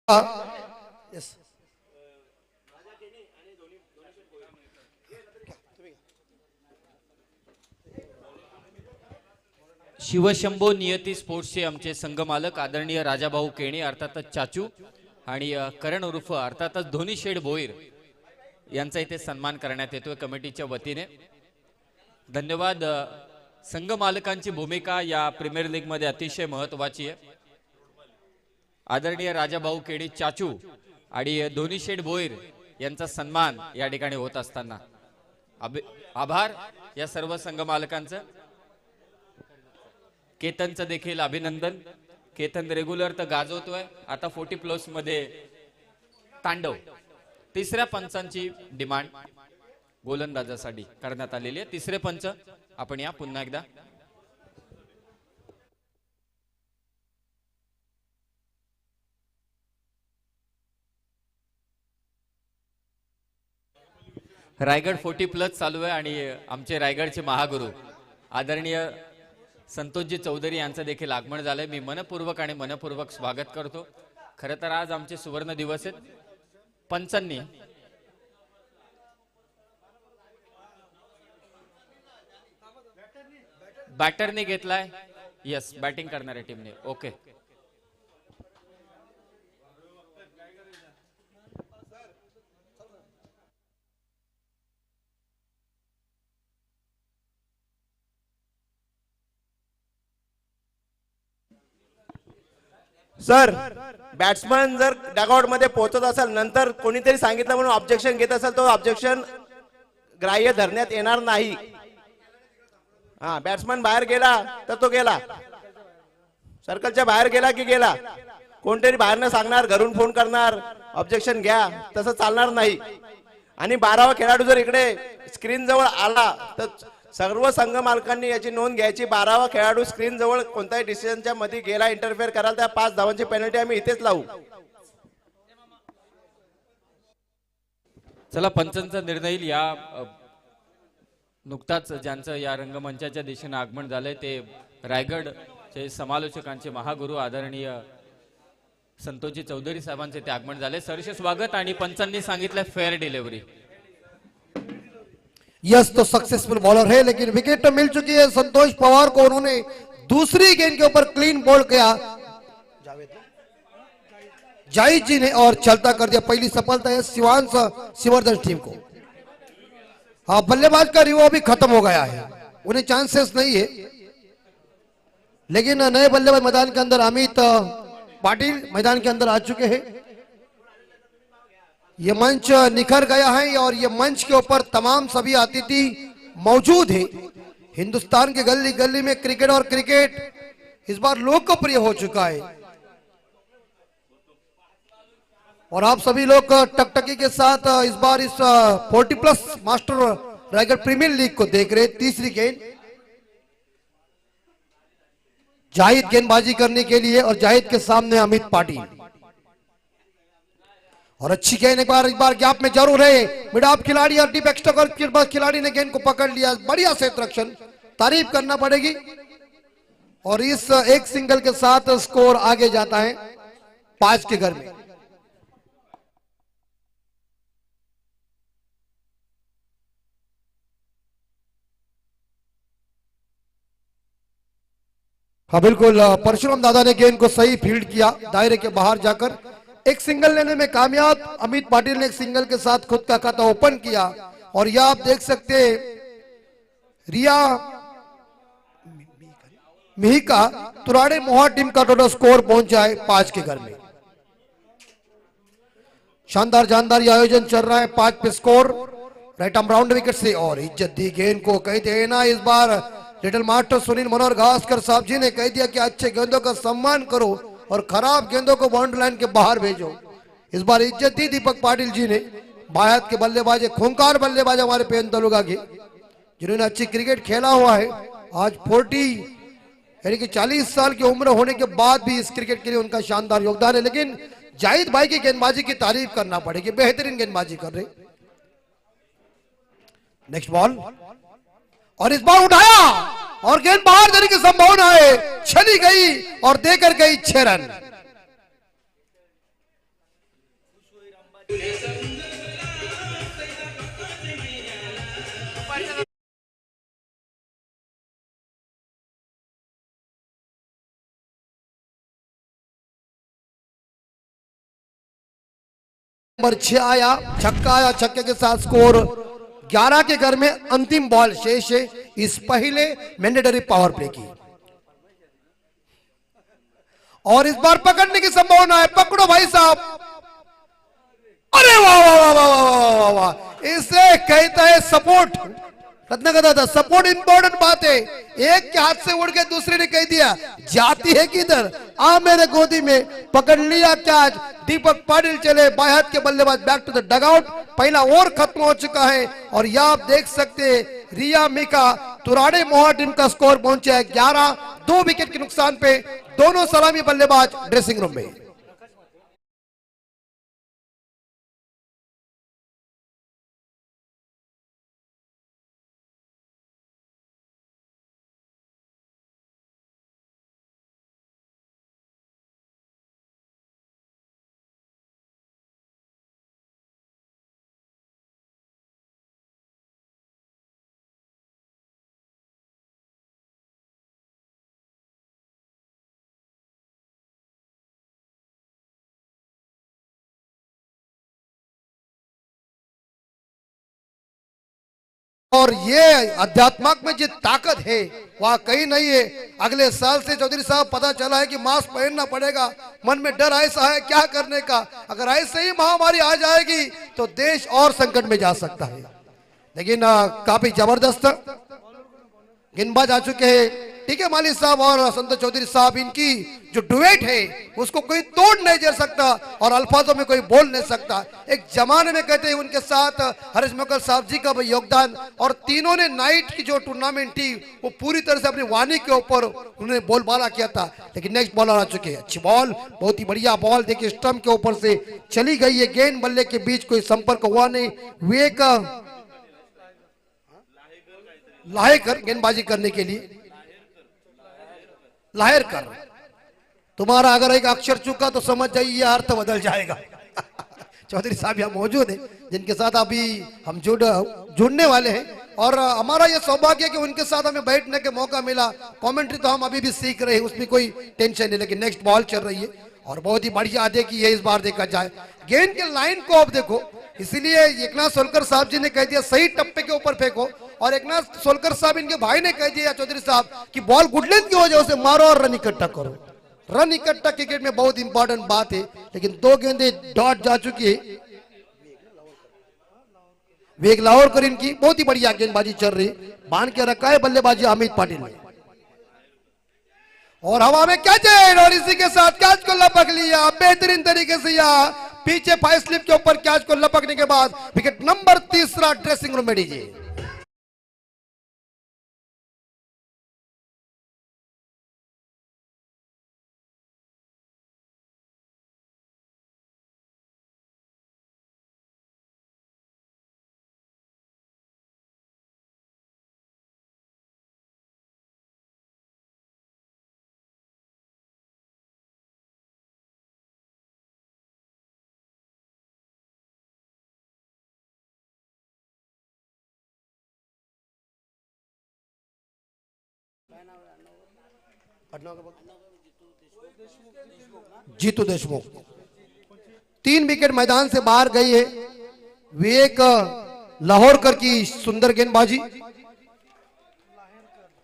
Yes Shivshambho नियती स्पोर्ट्सचे आमचे संघमालक आदरणीय राजाभाऊ केणी अर्थातच चाचू आणि करण उर्फ अर्थातच धोनी शेड भोईर यांचा इथे सन्मान करण्यात येतोय कमिटीच्या वतीने. धन्यवाद. संघ मालकांची भूमिका या प्रीमियर लीग मध्ये अतिशय महत्त्वाची आहे. आदरणीय राजाभाऊ केणी चाचू आणि धोनी शेड भोईर यांचा सन्मान या ठिकाणी होत असताना आभार या सर्व संघ मालकांचं. केतनचं देखील अभिनंदन. केतन रेग्युलर तर गाजवतोय, आता 40+ मध्ये तांडव. तिसऱ्या पंचांची डिमांड गोलंदाजासाठी करण्यात आलेली आहे. तिसरे पंच आपण या पुन्हा एकदा. रायगड 40+ चालू आहे आणि आमचे रायगडचे महागुरु आदरणीय संतोषजी चौधरी यांचं देखील आगमन झालंय. मी मनपूर्वक स्वागत करतो. खरं तर आज आमचे सुवर्ण दिवस आहेत. पंचांनी बॅटरने घेतलाय. यस, बॅटिंग करणाऱ्या टीमने. Okay, sir. बॅट्समन जर डगआउट मध्ये पोहोचत असेल, नंतर कोणीतरी सांगितलं म्हणून ऑब्जेक्शन घेत असेल, तो ऑब्जेक्शन ग्राह्य धरण्यात येणार नाही. हा, बॅट्समन बाहेर गेला तर तो गेला, सर्कलच्या बाहेर गेला की गेला. कोणतरी बाहेर न सांगणार, घरून फोन करणार, ऑब्जेक्शन घ्या, तसं चालणार नाही. आणि 12वा खेळाडू जर इकडे स्क्रीन जवळ आला तर सर्व संघ मालकांनी याची नोंद घ्यायची. 12वा खेळाडू स्क्रीन जवळ कोणत्याही डिसिजनच्या मध्ये गेला, इंटरफेअर कराल, त्या 5 धावांची पेनल्टी आम्ही इथेच लावू. चला, पंचांचा निर्णय येईल. या नुकताच ज्यांचं या रंगमंचाच्या दिशेने आगमन झालंय ते रायगडचे समालोचकांचे महागुरु आदरणीय संतोषजी चौधरी साहेबांचे ते आगमन झाले. सहर्ष स्वागत. आणि पंचांनी सांगितलं फेअर डिलीवरी. यस, तो सक्सेसफुल बॉलर है, लेकिन विकेट मिल चुकी है संतोष पवार को. उन्होंने दूसरी गेंद के ऊपर क्लीन बॉल किया जाहिद जी ने और चलता कर दिया. पहली सफलता है शिवांश सिवर्धन टीम को. हाँ, बल्लेबाज का रिवॉर्ड भी खत्म हो गया है, उन्हें चांसेस नहीं है. लेकिन नए बल्लेबाज मैदान के अंदर अमित पाटिल मैदान के अंदर आ चुके हैं. ये मंच निखर गया है और ये मंच के ऊपर तमाम सभी अतिथि मौजूद हैं. हिंदुस्तान के गली गली में क्रिकेट इस बार लोकप्रिय हो चुका है और आप सभी लोग टकटकी के साथ इस बार इस 40+ मास्टर रायगढ़ प्रीमियर लीग को देख रहे. तीसरी गेंद जाहिद गेंदबाजी करने के लिए और जाहिद के सामने अमित पाटिल. और अच्छी गेंद एक बार गैप में जरूर है. मिड ऑफ खिलाड़ी और डीप एक्स्ट्रा के बाद खिलाड़ी ने गेंद को पकड़ लिया. बढ़िया क्षेत्र रक्षण, तारीफ करना पड़ेगी. और इस एक सिंगल के साथ स्कोर आगे जाता है 5 के घर में. हाँ बिल्कुल, परशुराम दादा ने गेंद को सही फील्ड किया, दायरे के बाहर जाकर एक सिंगल लेने में कामयाब. अमित पाटिल ने एक सिंगल के साथ खुद का खाता ओपन किया. और यह आप देख सकते हैं रिया मिहिका तुराड़े मोहा टीम का टोटल स्कोर पहुंचा है 5 के घर में. शानदार जानदार ये आयोजन चल रहा है. 5 पे score right arm round wicket से. और इज्जत दी गेंद को, कहते हैं ना, इस बार लिटिल मास्टर सुनील मनोहर गावस्कर साहब जी ने कह दिया कि अच्छे गेंदों का सम्मान करो और खराब गेंदों को बाउंड्री लाइन के बाहर भेजो. इस बार इज्जत दी दीपक पाटिल जी ने. बायत के बल्लेबाज, खूंखार बल्लेबाज हमारे पेन तलुगा के, जिन्होंने अच्छी क्रिकेट खेला हुआ है. आज 40 यानी कि 40 साल की उम्र होने के बाद भी इस क्रिकेट के लिए उनका शानदार योगदान है. लेकिन जाहिद भाई की गेंदबाजी की तारीफ करना पड़ेगी, बेहतरीन गेंदबाजी कर रहे. नेक्स्ट बॉल, और इस बार उठाया और गेंद बाहर जाने की संभावना है, चली गई और देकर गई 6 रन. नंबर 6 आया, छक्का आया, छक्के के साथ स्कोर 11 के घर में अंतिम बॉल शेष है इस पहले मैंडेटरी पावर प्ले की। और इस बार पकड़ने की संभावना है, पकड़ो भाई साहब। अरे वाह वाह वाह वाह वाह वाह वाह, इसे कहता है सपोर्ट। रत्न कहता था सपोर्ट इंपॉर्टेंट बात है। एक के हाथ से उड़ के दूसरे ने कह दिया जाती है किधर, आ मेरे गोदी में, पकड़ लिया कैच। दीपक पाटिल चले बाएं हाथ के बल्लेबाज बैक टू द डगआउट। पहला ओवर खत्म हो चुका है और यह आप देख सकते हैं रिया मीका तुराड़े मोहा टीम का स्कोर पहुंचा है 11, 2 विकेट के नुकसान पे दोनों सलामी बल्लेबाज ड्रेसिंग रूम में। और ये अध्यात्मक में जो ताकत है वह कहीं नहीं है। अगले साल से चौधरी साहब पता चला है कि मास्क पहनना पड़ेगा, मन में डर ऐसा है क्या करने का। अगर ऐसे ही महामारी आ जाएगी तो देश और संकट में जा सकता है। लेकिन काफी जबरदस्त गेंदबाज आ चुके हैं, ठीक है माली साहब और संतोष चौधरी साहब। इनकी जो डुएट है उसको कोई तोड़ नहीं जा सकता और अल्फाजों में कोई बोल नहीं सकता। एक जमाने में कहते हैं उनके साथ हरीश मोकल साहब जी का भी योगदान, और तीनों ने नाइट की जो टूर्नामेंट थी वो पूरी तरह से अपनी वाणी के ऊपर उन्होंने बोलबाला किया था। लेकिन नेक्स्ट बॉलर आ चुके हैं, अच्छी बॉल, बहुत ही बढ़िया बॉल। देखिए स्टंप के ऊपर से चली गई है, गेंद बल्ले के बीच कोई संपर्क हुआ नहीं। वे का लाहेकर गेंदबाजी करने के लिए, लाहेर कर, तुम्हारा अगर एक अक्षर चुका तो समझ जाइए अर्थ बदल जाएगा। चौधरी साहब यहाँ मौजूद हैं जिनके साथ अभी हम जुड़ने वाले हैं और हमारा ये सौभाग्य है कि उनके साथ हमें बैठने का मौका मिला। कमेंट्री तो हम अभी भी सीख रहे हैं, उसमें कोई टेंशन नहीं। लेकिन नेक्स्ट बॉल चल रही है और बहुत ही बढ़िया देखी है इस बार, देखा जाए गेंद के लाइन को अब देखो। इसीलिए एकनाथ सोलकर साहब जी ने कह दिया सही टप्पे के ऊपर फेंको, और एकनाथ सोलकर साहब इनके भाई ने कह दिया चौधरी साहब कि बॉल गुड लेंथ की वजह से मारो और रन इकट्ठा करो। रन इकट्ठा क्रिकेट में बहुत इंपॉर्टेंट बात है। लेकिन 2 गेंदें डॉट जा चुकी है, वेग लाहौरकर इनकी बहुत ही बढ़िया गेंदबाजी चल रही, बांध के रखा है बल्लेबाजी अमित पाटिल ने। और हवा में कैच है और इसी के साथ कैच को लपक लिया बेहतरीन तरीके से। यहाँ पीछे 5 स्लिप के ऊपर कैच को लपकने के बाद विकेट नंबर 3 ड्रेसिंग रूम में दीजिए। जीतू देशमुख 3 विकेट मैदान से बाहर गई है। विवेक लाहौरकर की सुंदर गेंदबाजी,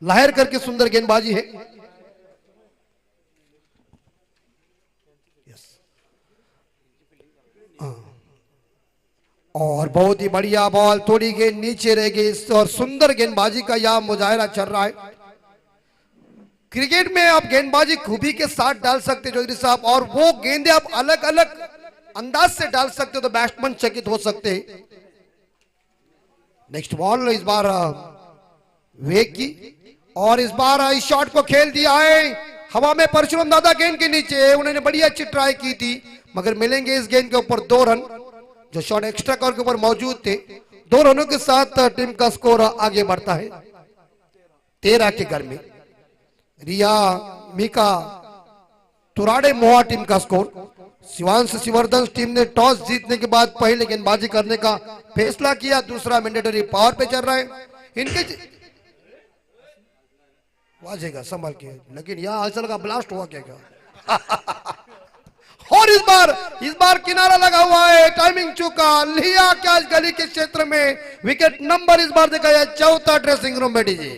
लाहेरकर की सुंदर गेंदबाजी है। और बहुत ही बढ़िया बॉल, थोड़ी गेंद नीचे रह गई और सुंदर गेंदबाजी का यह मुजाहरा चल रहा है। क्रिकेट में आप गेंदबाजी खूबी के साथ डाल सकते हैं चौधरी साहब, और वो गेंदे आप अलग अलग अंदाज से डाल सकते हो तो बैट्समैन चकित हो सकते हैं। नेक्स्ट बॉल इस बार वेग की, और इस बार इस शॉट को खेल दिया है हवा में। परशुराम दादा गेंद के नीचे, उन्होंने बड़ी अच्छी ट्राई की थी मगर मिलेंगे इस गेंद के ऊपर 2 रन जो शॉट एक्स्ट्रा कवर के ऊपर मौजूद थे। 2 रनों के साथ टीम का स्कोर आगे बढ़ता है 13 के घर में। रिया मीका तुराड़े मोहा टीम का स्कोर। शिवांश शिवर्धन टीम ने टॉस जीतने के बाद पहले गेंदबाजी करने का फैसला किया, दूसरा मैंडेटरी पावर पे चल रहा है इनके। वाजेगा संभल के, लेकिन यहाँ असल का ब्लास्ट हुआ क्या? और इस बार किनारा लगा हुआ है, टाइमिंग चूका, लिया कैच गली के क्षेत्र में, विकेट नंबर इस बार देखा जाए चौथा ड्रेसिंग रूम में डीजे।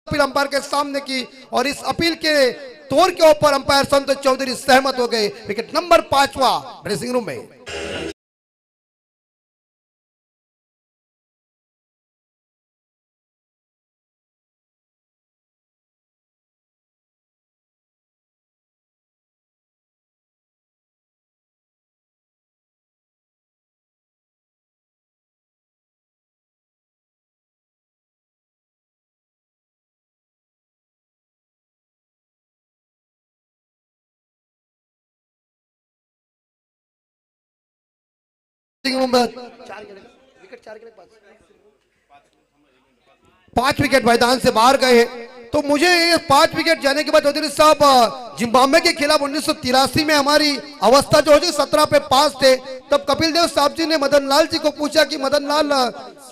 अपील अंपायर के सामने की और इस अपील के तौर के ऊपर अंपायर संतोष चौधरी सहमत हो गए। विकेट नंबर 5वां ड्रेसिंग रूम में। पांच विकेट मैदान से बाहर गए हैं। तो मुझे ये 5 विकेट जाने के बाद चौधरी साहब जिम्बाब्वे के खिलाफ 1983 में हमारी अवस्था जो है 17 पे 5 थे, तब कपिल देव साहब जी ने मदन लाल जी को पूछा कि मदन लाल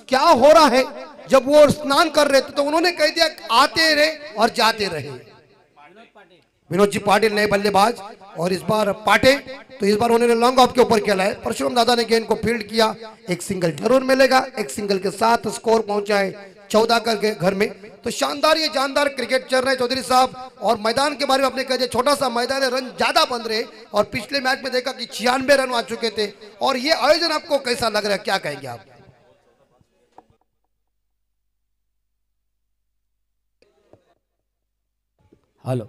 क्या हो रहा है, जब वो स्नान कर रहे थे तो उन्होंने कह दिया आते रहे और जाते रहे। विनोद जी पाटिल नए बल्लेबाज और इस बार पाटे, तो इस बार उन्होंने लॉन्ग ऑफ के ऊपर खेला है। परशुराम दादा ने गेंद को फील्ड किया, एक सिंगल जरूर मिलेगा, एक सिंगल के साथ स्कोर पहुंचा है 14 करके घर में। तो शानदार ये जानदार क्रिकेट चल रहा है चौधरी साहब। और मैदान के बारे में आपने कह दिया छोटा सा मैदान है, रन ज्यादा बन रहे और पिछले मैच में देखा कि 96 रन आ चुके थे। और ये आयोजन आपको कैसा लग रहा है, क्या कहेंगे आप? हॅलो,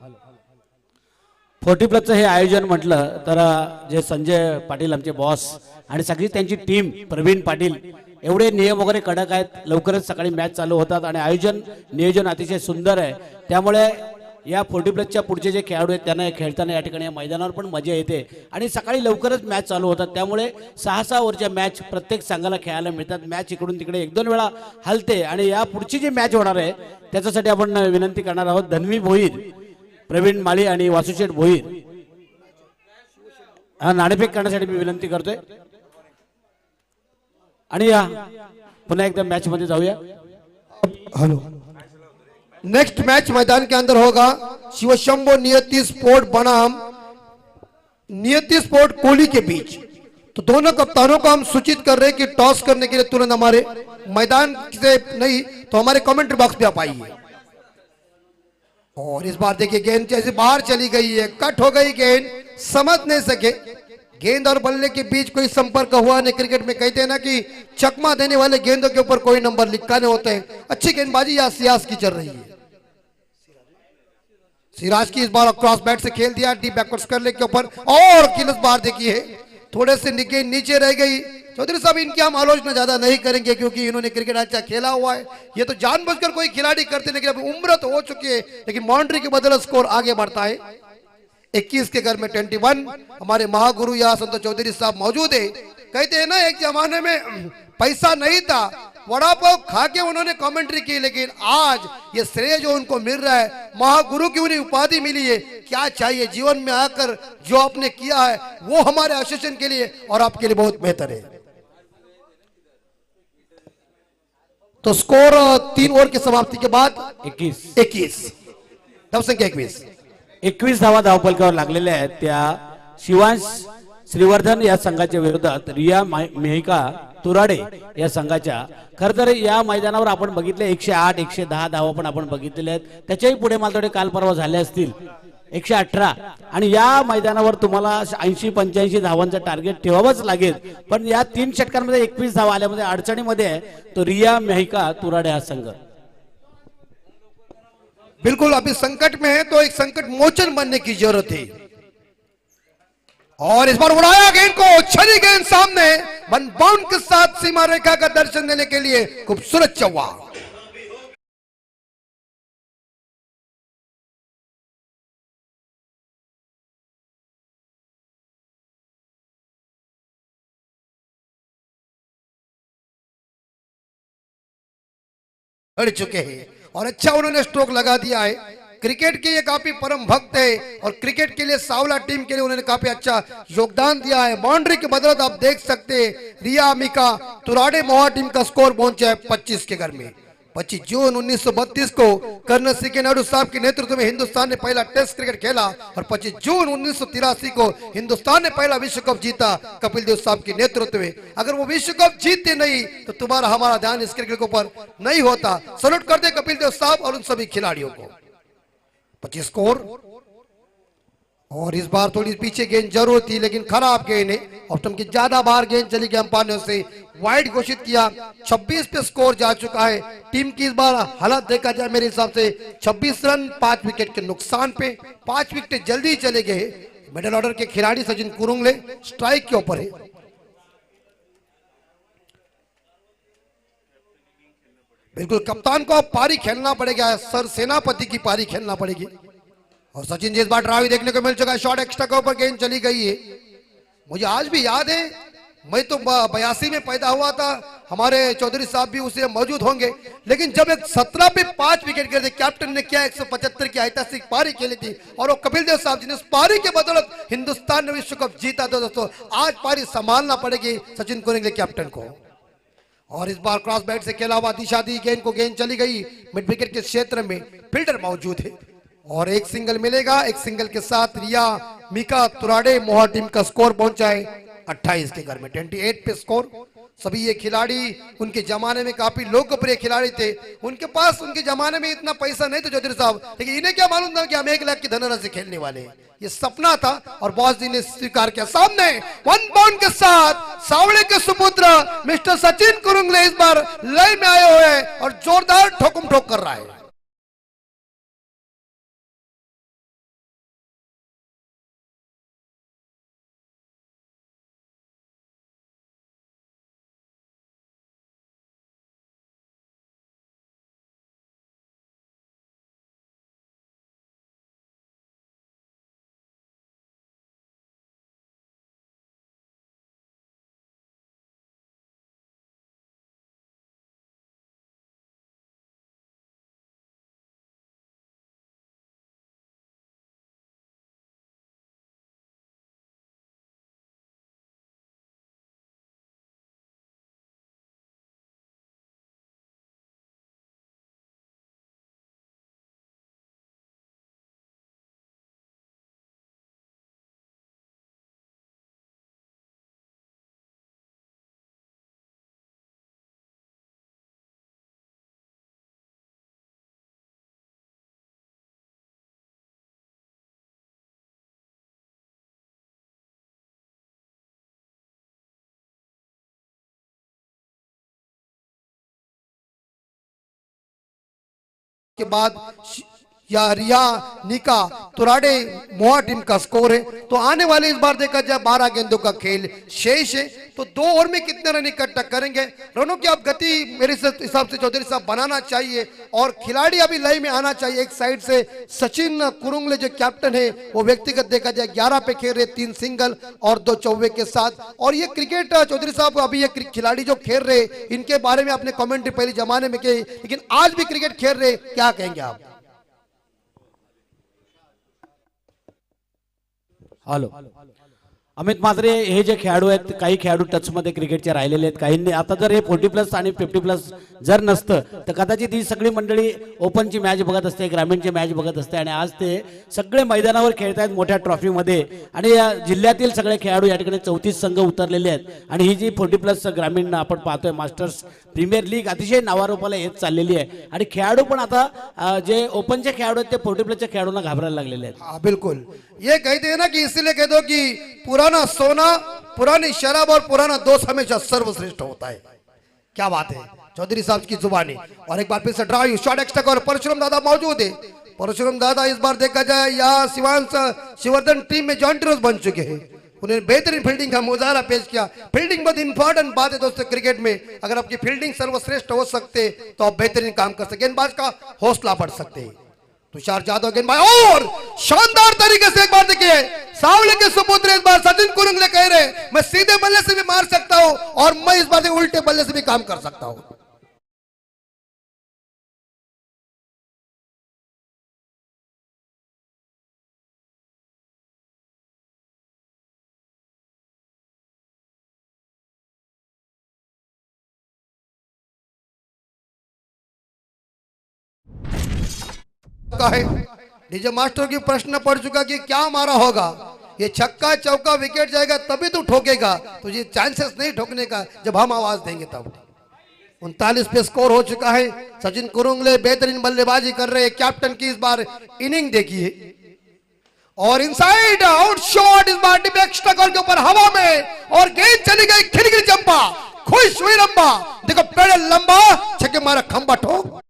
40+ हे आयोजन म्हटलं तर जे संजय पाटील आमचे बॉस आणि सगळी त्यांची टीम, प्रवीण पाटील, एवढे नियम वगैरे कडक आहेत। लवकरच सकाळी मॅच चालू होतात आणि आयोजन नियोजन अतिशय सुंदर आहे। त्यामुळे या 40+च्या पुढचे जे खेळाडू आहेत त्यांना खेळताना या ठिकाणी मैदानावर पण मजा येते आणि सकाळी लवकरच मॅच चालू होतात। त्यामुळे 6-6 ओव्हरच्या मॅच प्रत्येक संघाला खेळायला मिळतात। मॅच इकडून तिकडे 1-2 वेळा हलते आणि या पुढची जी मॅच होणार आहे त्याच्यासाठी आपण विनंती करणार आहोत धन्वी भोईर, प्रवीण माळी आणि वासुशेठ भोईर हा नाणेफेक करण्यासाठी मी विनंती करतोय। आणि या पुन्हा एकदा मॅच मध्ये जाऊया। हेलो, नेक्स्ट मैच मैदान के अंदर होगा शिवशंभो नियति स्पोर्ट बनाम नियति स्पोर्ट कोहली के बीच। तो दोनों कप्तानों को हम सूचित कर रहे हैं कि टॉस करने के लिए तुरंत हमारे मैदान से नहीं तो हमारे कमेंट्री बॉक्स पे आप आइए। और इस बार देखिए गेंद जैसे बाहर चली गई है, कट हो गई गेंद, समझ नहीं सके। गेंद और बल्ले के बीच कोई संपर्क हुआ नहीं। क्रिकेट में कहते हैं ना कि चकमा देने वाले गेंदों के ऊपर कोई नंबर लिखा नहीं होते हैं। अच्छी गेंदबाजी या सियास की चल रही है। सिराज की इस बार क्रॉस बैट से खेल दिया डीप बैकवर्ड्स करने के ऊपर और किलस बार देखिए थोड़े से गेंद नीचे रह गई। चौधरी साहब इनकी हम आलोचना ज्यादा नहीं करेंगे क्योंकि इन्होंने क्रिकेट अच्छा खेला हुआ है। ये तो जानबूझकर कोई खिलाड़ी करते, लेकिन अब उम्र तो हो चुकी है, लेकिन बाउंड्री के बदले स्कोर आगे बढ़ता है। 21 के घर में 21। हमारे महागुरु यहाँ संत चौधरी साहब मौजूद है। कहते हैं ना, एक जमाने में पैसा नहीं था, वड़ा पाव खा के उन्होंने कमेंट्री की, लेकिन आज ये श्रेय जो उनको मिल रहा है, महागुरु की उन्हें उपाधि मिली है। क्या चाहिए जीवन में आकर, जो आपने किया है वो हमारे एसोसिएशन के लिए और आपके लिए बहुत बेहतर है। तो स्कोर 3 ओवर की समाप्ति के बाद 21 धावसंख्या 21 धावा धावफलकावर लागलेल्या आहेत। त्या शिवांश श्रीवर्धन या संघाच्या विरोधात रिया मेहिका तुराडे या संघाच्या। खर तर या मैदानावर आपण बघितले 108 110 धावा पण आपण बघितलेल्या आहेत। त्याच्याही पुढे मला थोडे काल परवा झाले असतील 118, आणि या मैदानावर तुम्हाला 80 85 धावांचं टार्गेट ठेवावंच लागेल। पण या 3 षटकांमध्ये 21 धावा आल्यामध्ये अडचणीमध्ये आहे तो रिया मेहिका तुराडे हा संघ। बिल्कुल अभी संकट में है, तो एक संकट मोचन बनने की जरूरत है। और इस बार उड़ाया गेंद को, छड़ी गेंद सामने, वन बाउंड के साथ सीमा रेखा का दर्शन देने के लिए खूबसूरत चौवा। अड़ चुके हैं और अच्छा उन्होंने स्ट्रोक लगा दिया है। क्रिकेट के ये काफी परम भक्त है और क्रिकेट के लिए सावला टीम के लिए उन्होंने काफी अच्छा योगदान दिया है। बाउंड्री के बदौलत आप देख सकते हैं रिया मिका तुराडे मोहा टीम का स्कोर पहुंचा है 25 के घर में। 25 जून 1932 को कर्नल सी.के. नायडू साहब के नेतृत्व में हिंदुस्तान ने पहला टेस्ट क्रिकेट खेला और 25 जून 1983 को हिंदुस्तान ने पहला विश्व कप जीता कपिल देव साहब के नेतृत्व में। अगर वो विश्व कप जीतते नहीं तो तुम्हारा हमारा ध्यान इस क्रिकेट के ऊपर नहीं होता। सल्यूट करते कपिल देव साहब और उन सभी खिलाड़ियों को। 25 स्कोर, और इस बार थोड़ी पीछे गेंद जरूर थी लेकिन खराब गेंद है। ऑप्टम की ज्यादा बार गेंद चली गई, अंपायर ने उसे वाइड घोषित किया। 26 पे स्कोर जा चुका है। टीम की इस बार हालत देखा जाए मेरे हिसाब से 26 रन 5 विकेट के नुकसान पे, 5 विकेट जल्दी चले गए। मिडिल ऑर्डर के खिलाड़ी सचिन कुरुंगले स्ट्राइक के ऊपर है। बिल्कुल कप्तान को अब पारी खेलना पड़ेगा, सर सेनापति की पारी खेलना पड़ेगी। और सचिन जी इस बार ड्राइव देखने को मिल चुका है, शॉट एक्स्ट्रा के ऊपर गेंद चली गई है। मुझे आज भी याद है, मैं तो 82 में पैदा हुआ था, हमारे चौधरी साहब भी उसे मौजूद होंगे, लेकिन जब एक 17 पे 5 विकेट गिरे थे, कैप्टन ने क्या 175 की ऐतिहासिक पारी खेली थी और वो कपिल देव साहब जी ने उस पारी के बदौलत हिंदुस्तान ने विश्व कप जीता था। दोस्तों आज पारी संभालना पड़ेगी सचिन कुरुंगले कैप्टन को। और इस बार क्रॉस बैट से खेला हुआ दिशा दी गेंद को, गेंद चली गई मिड विकेट के क्षेत्र में, फील्डर मौजूद है और एक सिंगल मिलेगा। एक सिंगल के साथ रिया मिका तुराडे मोहा टीम का स्कोर पहुंचा है 28 के घर में, 28 पे स्कोर। सभी ये खिलाड़ी उनके जमाने में काफी लोकप्रिय खिलाड़ी थे। उनके पास उनके जमाने में इतना पैसा नहीं था चौधरी साहब, लेकिन इन्हें क्या मालूम था कि हम 1 लाख की धनराशि खेलने वाले हैं। ये सपना था और बॉस जी ने स्वीकार किया। सामने 1 बाउंड के साथ सावड़े के सुपुत्र मिस्टर सचिन कुरुंगले इस बार लय में आए हुए हैं और जोरदार ठोकुम ठोक कर रहा है। के बाद या रिया निका तुराडे मोहा टीम का स्कोर है। तो आने वाले इस बार देखा जाए 12 गेंदों का खेल शेष है, तो 2 ओवर में कितने रन इकट्ठा करेंगे। रनों की आप गति मेरे हिसाब से चौधरी साहब बनाना चाहिए और खिलाड़ी अभी लय में आना चाहिए। एक साइड से सचिन कुरुंगले जो कैप्टन है वो व्यक्तिगत देखा जाए 11 पे खेल रहे, 3 सिंगल और 2 चौवे के साथ। और ये क्रिकेट चौधरी साहब अभी ये खिलाड़ी जो खेल रहे इनके बारे में आपने कमेंट्री पहले जमाने में की, लेकिन आज भी क्रिकेट खेल रहे, क्या कहेंगे आप? हॅलो, अमित म्हात्रे, हे जे खेळाडू आहेत काही खेळाडू टचमध्ये क्रिकेटचे राहिलेले आहेत, काहींनी आता जर हे 40+ आणि 50+ जर नसतं तर कदाचित ही सगळी मंडळी ओपनची मॅच बघत असते, ग्रामीणची मॅच बघत असते आणि आज ते सगळे मैदानावर खेळत आहेत मोठ्या ट्रॉफीमध्ये। आणि या जिल्ह्यातील सगळे खेळाडू या ठिकाणी 34 संघ उतरलेले आहेत आणि ही जी 40+ ग्रामीण आपण पाहतोय मास्टर्स प्रीमियर लीग अतिशय नावारूपाला येत चाललेली आहे आणि खेळाडू पण आता जे ओपनचे खेळाडू आहेत ते 40+च्या खेळाडूंना घाबरायला लागलेले आहेत। हाँ बिल्कुल, ये कहते हैं ना कि इसलिए कह दो कि पुराना सोना, पुरानी शराब और पुराना दोस्त हमेशा सर्वश्रेष्ठ होता है। क्या बात है चौधरी साहब की जुबानी। और एक बार फिर से ड्राइव शॉट एक्स्ट्रा और परशुराम दादा मौजूद है। परशुराम दादा इस बार देखा जाए यहाँ शिवर्धन टीम में जॉइंट रोज बन चुके हैं, उन्होंने बेहतरीन फील्डिंग का मुजाहरा पेश किया। फील्डिंग बहुत इंपॉर्टेंट बात है दोस्तों क्रिकेट में, अगर आपकी फील्डिंग सर्वश्रेष्ठ हो सकते तो आप बेहतरीन काम कर सकते, गेंदबाज का हौसला बढ़ सकते हैं। तुषार जाधव गेंदबाज और शानदार तरीके से एक बार देखिए सावले के सुपुत्र इस बार सचिन कुरुंगले कह रहे हैं मैं सीधे बल्ले से भी मार सकता हूं और मैं इस बार उल्टे बल्ले से भी काम कर सकता हूं। है डीजे मास्टर की प्रश्न पड़ चुका कि क्या मारा होगा, ये छक्का चौका विकेट जाएगा तभी तो ठोकेगा, तुझे चांसेस नहीं ठोकने का जब हम आवाज देंगे तब। 39 पे स्कोर हो चुका है। सचिन कुरुंगले बेहतरीन बल्लेबाजी कर रहे हैं, कैप्टन की इस बार इनिंग देखिए और इनसाइड आउट शॉट इस बार डिप एक्स्ट्रा गोल के ऊपर हवा में और गेंद चली गई खिड़की जंपा, खुश हुई रंबा, देखो पेड़ल लंबा छक्के मारा खंबा ठोक।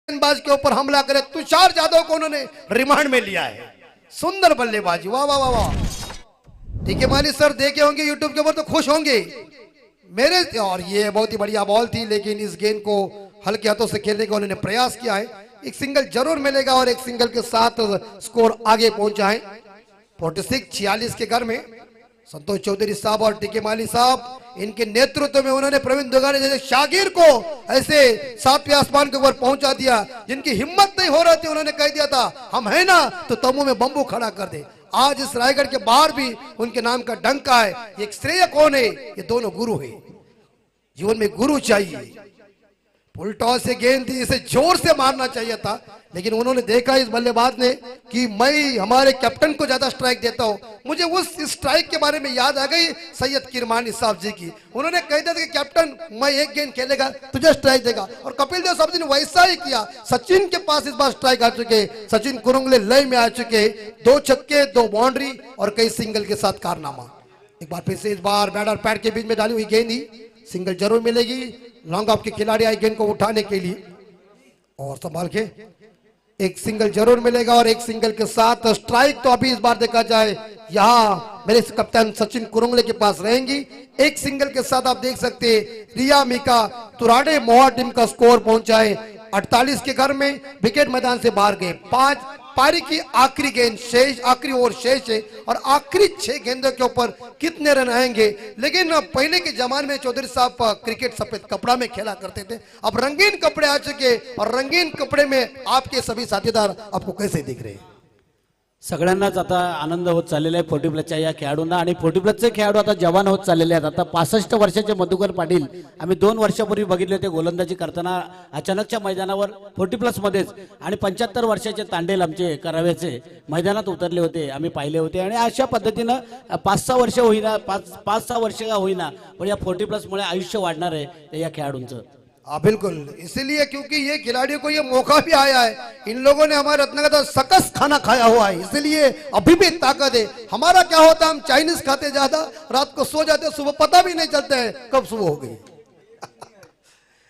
गेंदबाज के ऊपर हमला करे, तुषार जाधव को उन्होंने रिमांड में लिया है। सुंदर बल्लेबाजी, वाह वाह वाह वाह। ठीक है माली सर देखे होंगे यूट्यूब के ऊपर तो खुश होंगे मेरे। और ये बहुत ही बढ़िया बॉल थी, लेकिन इस गेंद को हल्के हाथों से खेलने का उन्होंने प्रयास किया है। एक सिंगल जरूर मिलेगा और एक सिंगल के साथ स्कोर आगे पहुंचा है। 46 के घर में संतोष चौधरी साहब और टीके माली साहब इनके नेतृत्व में उन्होंने प्रवीण दुगाने जैसे शागिर को ऐसे 7वें आसमान के ऊपर पहुंचा दिया, जिनकी हिम्मत नहीं हो रही थी उन्होंने कह दिया था हम है ना तो तंबू में बंबू खड़ा कर दे। आज इस रायगढ़ के बाहर भी उनके नाम का डंका है। एक श्रेय कौन है? ये दोनों गुरु है, जीवन में गुरु चाहिए। फुल टॉस से गेंद थी, इसे जोर से मारना चाहिए था, लेकिन उन्होंने देखा इस बल्लेबाज ने कि मैं हमारे कैप्टन को ज्यादा स्ट्राइक देता हूं। मुझे उस स्ट्राइक के बारे में याद आ गई सैयद किरमानी साहब जी की। उन्होंने कह दिया था कि कैप्टन मैं एक गेंद खेलेगा तुझे स्ट्राइक देगा, और कपिल देव साहब जी ने वैसा ही किया। सचिन के पास इस बार स्ट्राइक आ चुके, सचिन कुरुंगले लय में आ चुके, 2 छक्के 2 बाउंड्री और कई सिंगल के साथ कारनामा। एक बार फिर से इस बार बैट और पैड के बीच में डाली हुई गेंद ही सिंगल जरूर मिलेगी। लॉन्ग ऑफ के खिलाड़ी आए गेंद को उठाने के लिए और संभाल के एक सिंगल जरूर मिलेगा और एक सिंगल के साथ स्ट्राइक तो अभी इस बार देखा जाए यहाँ मेरे कप्तान सचिन कुरुंगले के पास रहेंगी। एक सिंगल के साथ आप देख सकते हैं रिया मीका तुराडे मोहा टीम का स्कोर पहुंचा है 48 के घर में, विकेट मैदान से बाहर गए। 5 पारी की आखिरी गेंद शेष, आखिरी ओवर शेष है और आखिरी 6 गेंदों के ऊपर कितने रन आएंगे। लेकिन पहले के जमाने में चौधरी साहब क्रिकेट सफेद कपड़ा में खेला करते थे, अब रंगीन कपड़े आ चुके और रंगीन कपड़े में आपके सभी साथीदार आपको कैसे दिख रहे हैं? सगळ्यांनाच आता आनंद होत चाललेला आहे 40+च्या या खेळाडूंना, आणि 40+चे खेळाडू आता जवान होत चाललेले आहेत। आता 65 वर्षाचे मधुकर पाटील आम्ही 2 वर्षापूर्वी बघितले होते गोलंदाजी करताना अचानकच्या मैदानावर 40+ मध्येच, आणि 75 वर्षाचे तांडेल आमचे कराव्याचे मैदानात उतरले होते, आम्ही पाहिले होते। आणि अशा पद्धतीनं 5-6 वर्ष होईना, 5-6 वर्ष का होईना, पण या 40+ मुळे आयुष्य वाढणार आहे या खेळाडूंचं। हाँ बिल्कुल, इसीलिए क्योंकि ये खिलाड़ियों को ये मौका भी आया है, इन लोगों ने हमारे रत्न का तो सकस खाना खाया हुआ है, इसलिए अभी भी ताकत है। हमारा क्या होता है, हम चाइनीज खाते ज्यादा, रात को सो जाते, सुबह पता भी नहीं चलता है कब सुबह हो गई।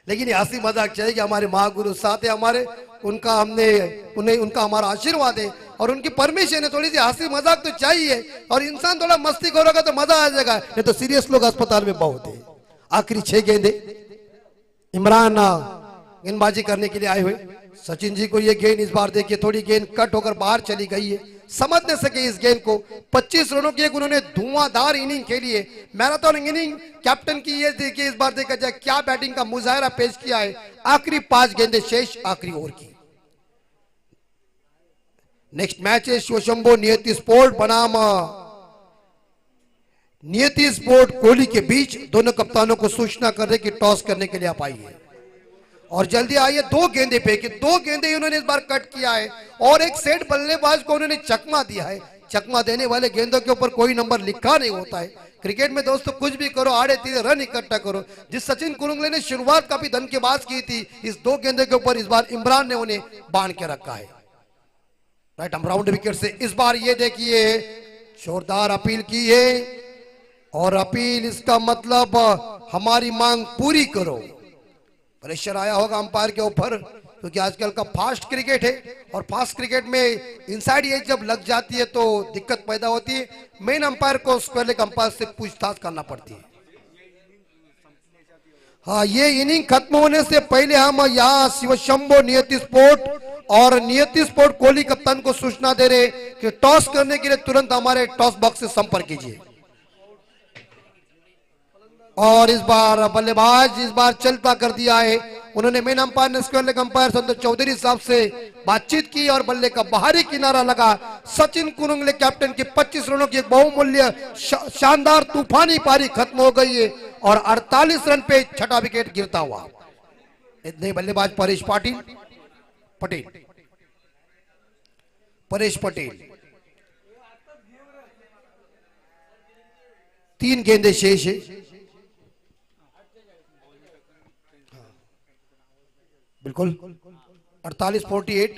लेकिन ये हंसी मजाक चाहिए कि हमारे महागुरु साथ है हमारे, उनका हमने उन्हें उनका हमारा आशीर्वाद है और उनकी परमिशन है। थोड़ी सी हंसी मजाक तो चाहिए और इंसान थोड़ा मस्ती करेगा तो मजा आ जाएगा, नहीं तो सीरियस लोग अस्पताल में बहुत है। आखिरी 6 गेंदे इमरान गेंदबाजी करने के लिए आए हुए। सचिन जी को ये गेंद इस बार देखिए थोड़ी गेंद कट होकर बाहर चली गई है, समझ नहीं सके इस गेंद को। 25 रनों की एक उन्होंने धुआंधार इनिंग खेली है, मैराथन इनिंग कैप्टन की। ये देखिए इस बार देखा जाए क्या बैटिंग का मुजाहरा पेश किया है। आखिरी 5 गेंदें शेष आखिरी ओवर की। नेक्स्ट मैच है शिवशंभो नियति स्पोर्ट बनाम नियति स्पोर्ट कोहली के बीच। दोनों कप्तानों को सूचना कर रहे कि टॉस करने के लिए आप आइए और जल्दी आइए। 2 गेंदे फेंकी, 2 गेंदे उन्होंने इस बार कट किया है और एक सेट बल्लेबाज को उन्होंने चकमा दिया है। चकमा देने वाले गेंदों के ऊपर कोई नंबर लिखा नहीं होता है। क्रिकेट में दोस्तों कुछ भी करो, आड़े तीधे रन इकट्ठा करो। जिस सचिन कुलुंगले ने शुरुआत काफी धनकेबाज की थी, इस 2 गेंदों के ऊपर इस बार इमरान ने उन्हें बांध के रखा है। राइट हम राउंड विकेट से इस बार ये देखिए जोरदार अपील की है और अपील इसका मतलब हमारी मांग पूरी करो। प्रेशर आया होगा अंपायर के ऊपर क्योंकि आजकल का फास्ट क्रिकेट है और फास्ट क्रिकेट में इनसाइड एज जब लग जाती है तो दिक्कत पैदा होती है। मेन अंपायर को स्क्वायर लेग अंपायर से पूछताछ करना पड़ती है। हाँ, ये इनिंग खत्म होने से पहले हम यहाँ शिवशंभो नियति स्पोर्ट और नियति स्पोर्ट कोहली कप्तान को सूचना दे रहे कि टॉस करने के लिए तुरंत हमारे टॉस बॉक्स से संपर्क कीजिए। और इस बार बल्लेबाज इस बार चलता कर दिया है। उन्होंने मेन अंपायर ने square leg umpire Santosh Chaudhary साहब से बातचीत की और बल्ले का बाहरी किनारा लगा। सचिन कुलुंगले कैप्टन की 25 रनों की एक बहुमूल्य शानदार तूफानी पारी खत्म हो गई है और 48 रन पे 6ठा विकेट गिरता हुआ। इतने बल्लेबाज परेश पटेल 3 गेंदे शेष है। बिल्कुल 48-48।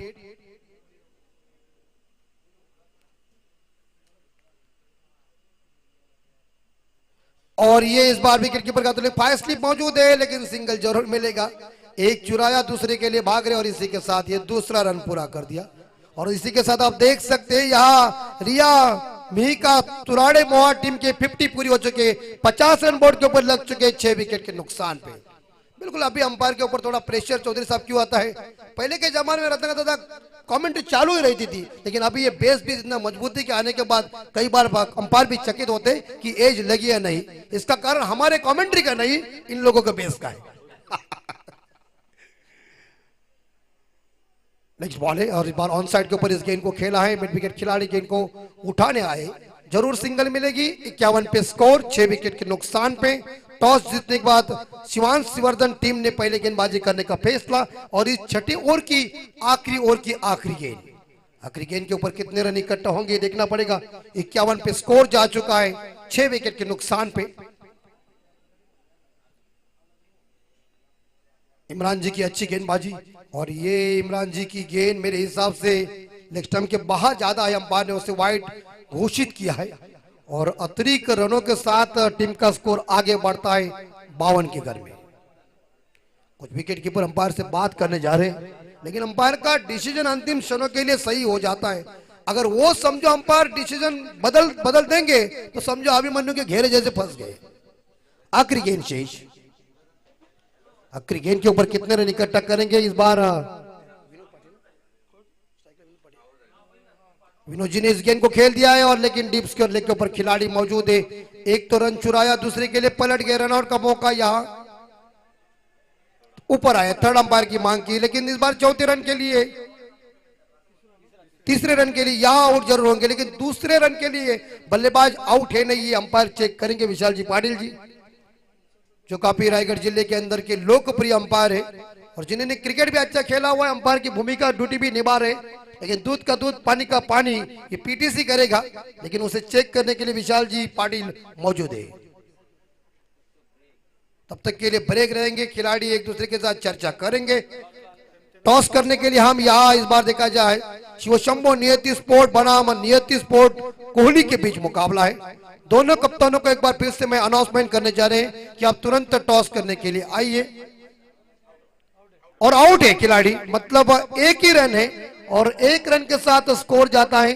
और ये इस बार विकेट कीपर का तो फायर स्लिप मौजूद है लेकिन सिंगल जरूर मिलेगा। एक चुराया, दूसरे के लिए भाग रहे और इसी के साथ ये दूसरा रन पूरा कर दिया। और इसी के साथ आप देख सकते हैं यहाँ रिया मिहिका तुराड़े मोहा टीम के 50 पूरी हो चुके, 50 रन बोर्ड के ऊपर लग चुके 6 विकेट के नुकसान पे। बिल्कुल अभी अंपायर के ऊपर थोड़ा प्रेशर चौधरी साहब क्यों आता है। पहले के जमाने में रत्न दादा कमेंट्री चालू ही रहती थी लेकिन अभी ये बेस भी इतना मजबूती के आने के बाद कई बार अंपायर भी चकित होते कि एज लगी है नहीं। इसका कारण हमारे कमेंट्री का नहीं, इन लोगों के बेस का है। नेक्स्ट बॉल है और इस बार ऑन साइड के ऊपर इस गेंद को खेला है। मिड विकेट खिलाड़ी गेंद को उठाने आए, जरूर सिंगल मिलेगी। 51 पे स्कोर, 6 विकेट के नुकसान पे। टॉस जीतने के बाद शिवांश शिवर्धन टीम ने पहले गेंदबाजी करने का फैसला और इस 6ठे ओवर की आखिरी गेंद के ऊपर कितने रन इकट्ठा होंगे देखना पड़ेगा। 51 पे स्कोर जा चुका है, 6 विकेट के नुकसान पे। इमरान जी की अच्छी गेंदबाजी और ये इमरान जी की गेंद मेरे हिसाब से लेग स्टंप के बाहर ज्यादा है। अंपायर ने उसे वाइड घोषित किया है और अतिरिक्त रनों के साथ टीम का स्कोर आगे बढ़ता है 52 के घर में। कुछ विकेट कीपर अंपायर से बात करने जा रहे हैं लेकिन अंपायर का डिसीजन अंतिम क्षणों के लिए सही हो जाता है। अगर वो समझो अंपायर डिसीजन बदल देंगे तो समझो अभिमन्यु के घेरे जैसे फंस गए। आखिरी गेंद शेष, आखिरी गेंद के ऊपर कितने रन इकट्ठा करेंगे इस बार। विनोद जी ने इस गेंद को खेल दिया है और लेकिन डीप स्क्वायर लेग के ऊपर खिलाड़ी मौजूद है। एक तो रन चुराया, दूसरे के लिए पलट गए, रन आउट का मौका यहाँ ऊपर आया। थर्ड अंपायर की मांग की लेकिन इस बार चौथे रन के लिए, तीसरे रन के लिए यहाँ आउट जरूर होंगे लेकिन दूसरे रन के लिए बल्लेबाज आउट है नहीं। ये अंपायर चेक करेंगे विशाल जी पाटिल जी जो काफी रायगढ़ जिले के अंदर के लोकप्रिय अंपायर है और जिन्होंने क्रिकेट भी अच्छा खेला हुआ है। अंपायर की भूमिका ड्यूटी भी निभा रहे, लेकिन दूध का दूध पानी का पानी ये पीटीसी करेगा लेकिन उसे चेक करने के लिए विशाल जी पाटिल मौजूद है। तब तक के लिए ब्रेक रहेंगे, खिलाड़ी एक दूसरे के साथ चर्चा करेंगे। टॉस करने के लिए हम यहाँ इस बार देखा जाए शिवशंभो नियति स्पोर्ट बनाम नियति स्पोर्ट कोहली के बीच मुकाबला है। दोनों कप्तानों को एक बार फिर से मैं अनाउंसमेंट करने जा रहे हैं कि आप तुरंत टॉस करने के लिए आइए। और आउट है खिलाड़ी, मतलब एक ही रन है और एक रन के साथ स्कोर जाता है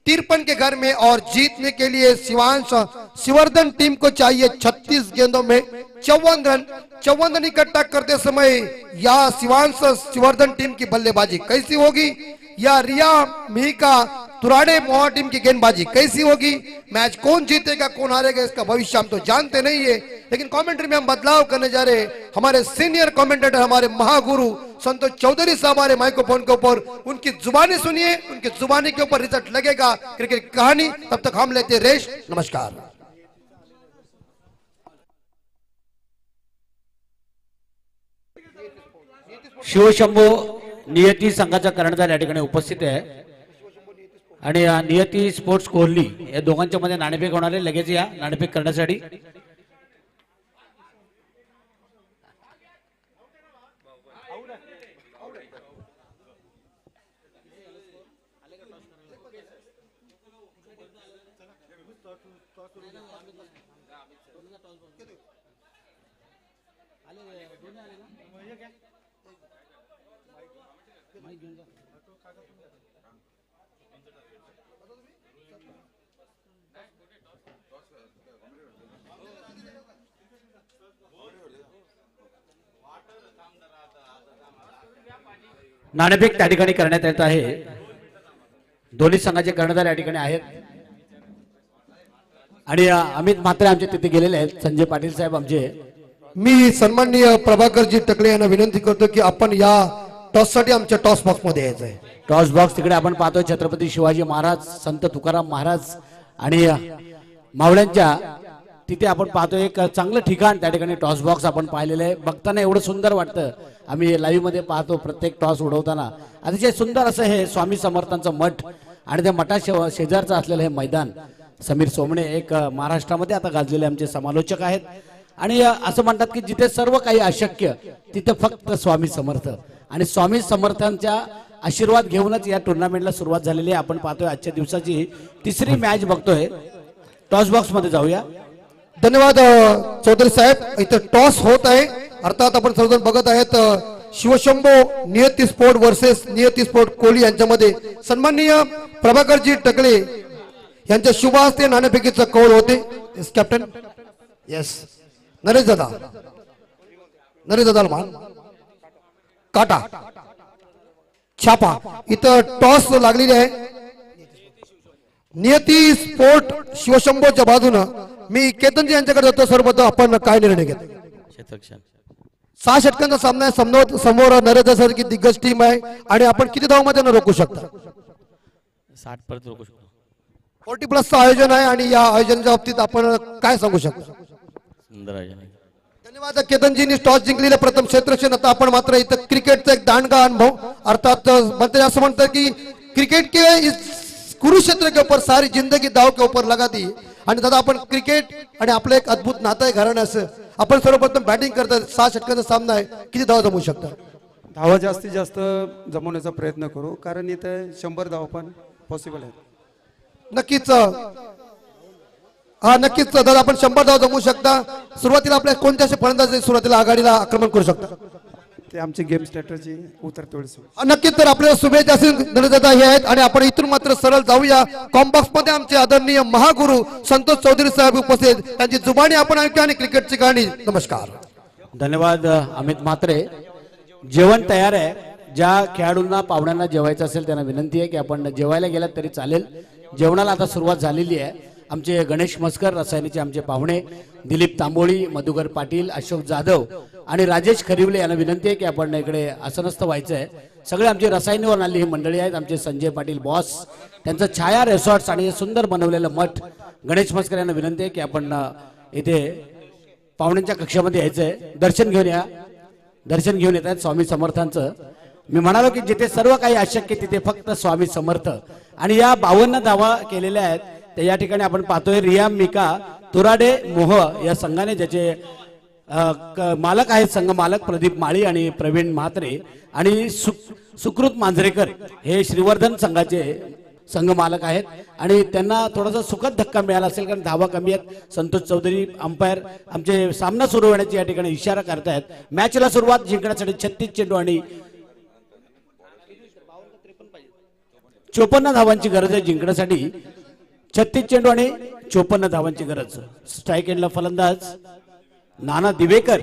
तिरपन के घर में। और जीतने के लिए शिवांश शिवर्धन टीम को चाहिए 36 गेंदों में 54 रन। 54 रन इकट्ठा करते समय या शिवांश शिवर्धन टीम की बल्लेबाजी कैसी होगी या रिया मिहिका तुराड़े मोहा टीम की गेंदबाजी कैसी होगी, मैच कौन जीतेगा कौन हारेगा इसका भविष्य हम तो जानते नहीं है। लेकिन कमेंट्री में हम बदलाव करने जा रहे हैं। हमारे सीनियर कमेंटेटर हमारे महागुरु संतोष चौधरी साहब हमारे माइक्रोफोन के ऊपर, उनकी जुबानी सुनिए, उनकी जुबानी के ऊपर रिजल्ट लगेगा क्रिकेट की कहानी। तब तक हम लेते रेस्ट। नमस्कार। शिवशंभो नियती संघाचा कर्णधार या ठिकाणी उपस्थित आहे आणि नियती स्पोर्ट्स कोहली या दोघांच्या मध्ये नाणेफेक होणार आहे। लगेच या नाणेफेक करण्यासाठी नाणेफेक त्या ठिकाणी करण्यात येत आहे। दोन्ही संघाचे कर्णधार या ठिकाणी आहेत आणि अमित म्हात्रे आमचे तिथे गेलेले आहेत, संजय पाटील साहेब आमचे। मी सन्माननीय प्रभाकरजी टकले यांना विनंती करतो की आपण या टॉस साठी आमच्या टॉस बॉक्स मध्ये यायचं आहे। टॉस बॉक्स तिकडे आपण पाहतोय छत्रपती शिवाजी महाराज, संत तुकाराम महाराज आणि मावळ्यांच्या तिथे आपण पाहतोय एक चांगलं ठिकाण त्या ठिकाणी टॉस बॉक्स आपण पाहिलेलं आहे। बघताना एवढं सुंदर वाटतं, आम्ही लाईव्ह मध्ये पाहतो प्रत्येक टॉस उडवताना। अतिशय सुंदर असं हे स्वामी समर्थांचं मठ आणि त्या मठा शेजारचं असलेलं हे मैदान। समीर सोमणे एक महाराष्ट्रामध्ये आता गाजलेले आमचे समालोचक आहेत आणि असं म्हणतात की जिथे सर्व काही अशक्य तिथे फक्त स्वामी समर्थ, आणि स्वामी समर्थांच्या आशीर्वाद घेऊनच या टुर्नामेंटला सुरुवात झालेली आहे। आपण पाहतोय आजच्या दिवसाची तिसरी मॅच बघतोय। टॉस बॉक्स मध्ये जाऊया। धन्यवाद चौधरी साहेब। इथे टॉस होत आहे, अर्थात आपण सर्वजण बघत आहेत शिवशंभो नियती स्पोर्ट वर्सेस नियती स्पोर्ट कोहली यांच्यामध्ये सन्माननीय प्रभाकरजी टकले यांच्या शुभ हस्ते नाणेफेकीचा कौल होते। येस कॅप्टन, येस नरेश दादा, नरेश दादा मान काटा छापा। इथं टॉस लागलेली आहे नियती स्पोर्ट शिवशंभोच्या बाजूनं। मी केतनजी यांच्याकडे जातो। सर्वप्रथम आपण काय निर्णय घेतो? 6 षटकांचा सामना आहे, समोर नरेंद्र सर की दिग्गज टीम आहे आणि आपण किती धावामध्ये रोखू शकता? 60 परत रोखू शकतो। 40+ आयोजन आहे आणि या आयोजनाच्या बाबतीत आपण काय सांगू शकता? सुंदर आयोजन आहे। धन्यवाद केतनजींनी टॉस जिंकलेलं प्रथम क्षेत्ररक्षण। आता आपण मात्र इथं क्रिकेटचा एक दांडगा अनुभव, अर्थात मंत्री असं म्हणतात की क्रिकेट के इस कुरुक्षेत्र के ऊपर सारी जिंदगी दाव के ऊपर लगा दी। आणि दादा आपण क्रिकेट आणि आपलं एक अद्भुत नातं आहे घराण्याचं। आपण सर्वप्रथम बॅटिंग करतात, 6 षटकांचा सामना आहे, किती धावा जमवू शकता? धावा जास्तीत जास्त जमवण्याचा प्रयत्न करू, कारण इथे 100 धावा पण पॉसिबल आहे। नक्कीच हा नक्कीच दादा आपण 100 धावा जमवू शकता। सुरुवातीला आपल्या कोणत्या असे फलंदाज सुरुवातीला आघाडीला आक्रमण करू शकता? ते आमची गेम स्ट्रॅटजी उतरते वेळेस। नक्कीच तर आपल्याला शुभेच्छा असेल नरेंद्रदा हे आहेत आणि आपण इथून मात्र सरळ जाऊया कॉम्बॉक्स मध्ये। आमचे आदरणीय महागुरु संतोष चौधरी साहेब उपस्थित, त्यांची जुबानी आपण ऐकूया आणि क्रिकेटची कहाणी। नमस्कार। धन्यवाद अमित म्हात्रे। जेवण तयार आहे। ज्या खेळाडूंना पाहुण्यांना जेवायचं असेल त्यांना विनंती आहे की आपण जेवायला गेलात तरी चालेल। जेवणाला आता सुरुवात झालेली आहे। आमचे गणेश मस्कर रसायनीचे आमचे पाहुणे दिलीप तांबोळी, मधुकर पाटील, अशोक जाधव आणि राजेश खरिवले यांना विनंती आहे की आपण इकडे आसनस्थ व्हायचं आहे। सगळे आमचे रसायनीवर आलेली ही मंडळी आहेत। आमचे संजय पाटील बॉस, त्यांचं छाया रिसॉर्ट्स आणि सुंदर बनवलेलं मठ। गणेश मस्कर यांना विनंती आहे की आपण इथे पाहुण्यांच्या कक्षामध्ये यायचं आहे। दर्शन घेऊन या। दर्शन घेऊन येत आहेत स्वामी समर्थांचं। मी म्हणालो की जिथे सर्व काही अशक्य तिथे फक्त स्वामी समर्थ, आणि या 52 धावा केलेल्या आहेत। तर या ठिकाणी आपण पाहतोय रिया मिका तुराडे मोह या संघाने ज्याचे मालक आहेत, संघ मालक प्रदीप माळी आणि प्रवीण म्हात्रे आणि सुकृत मांजरेकर हे श्रीवर्धन संघाचे संघ मालक आहेत आणि त्यांना थोडासा सुखद धक्का मिळाला असेल कारण धावा कमी आहेत. संतोष चौधरी अंपायर आमचे सामना सुरू होण्याची या ठिकाणी इशारा करतायत. मॅचला सुरुवात जिंकण्यासाठी 36 चेंडू आणि 54 धावांची गरज आहे जिंकण्यासाठी. 36 चेंडू आणि 54 धावांची गरज. स्ट्राईक एंडला फलंदाज नाना दिवेकर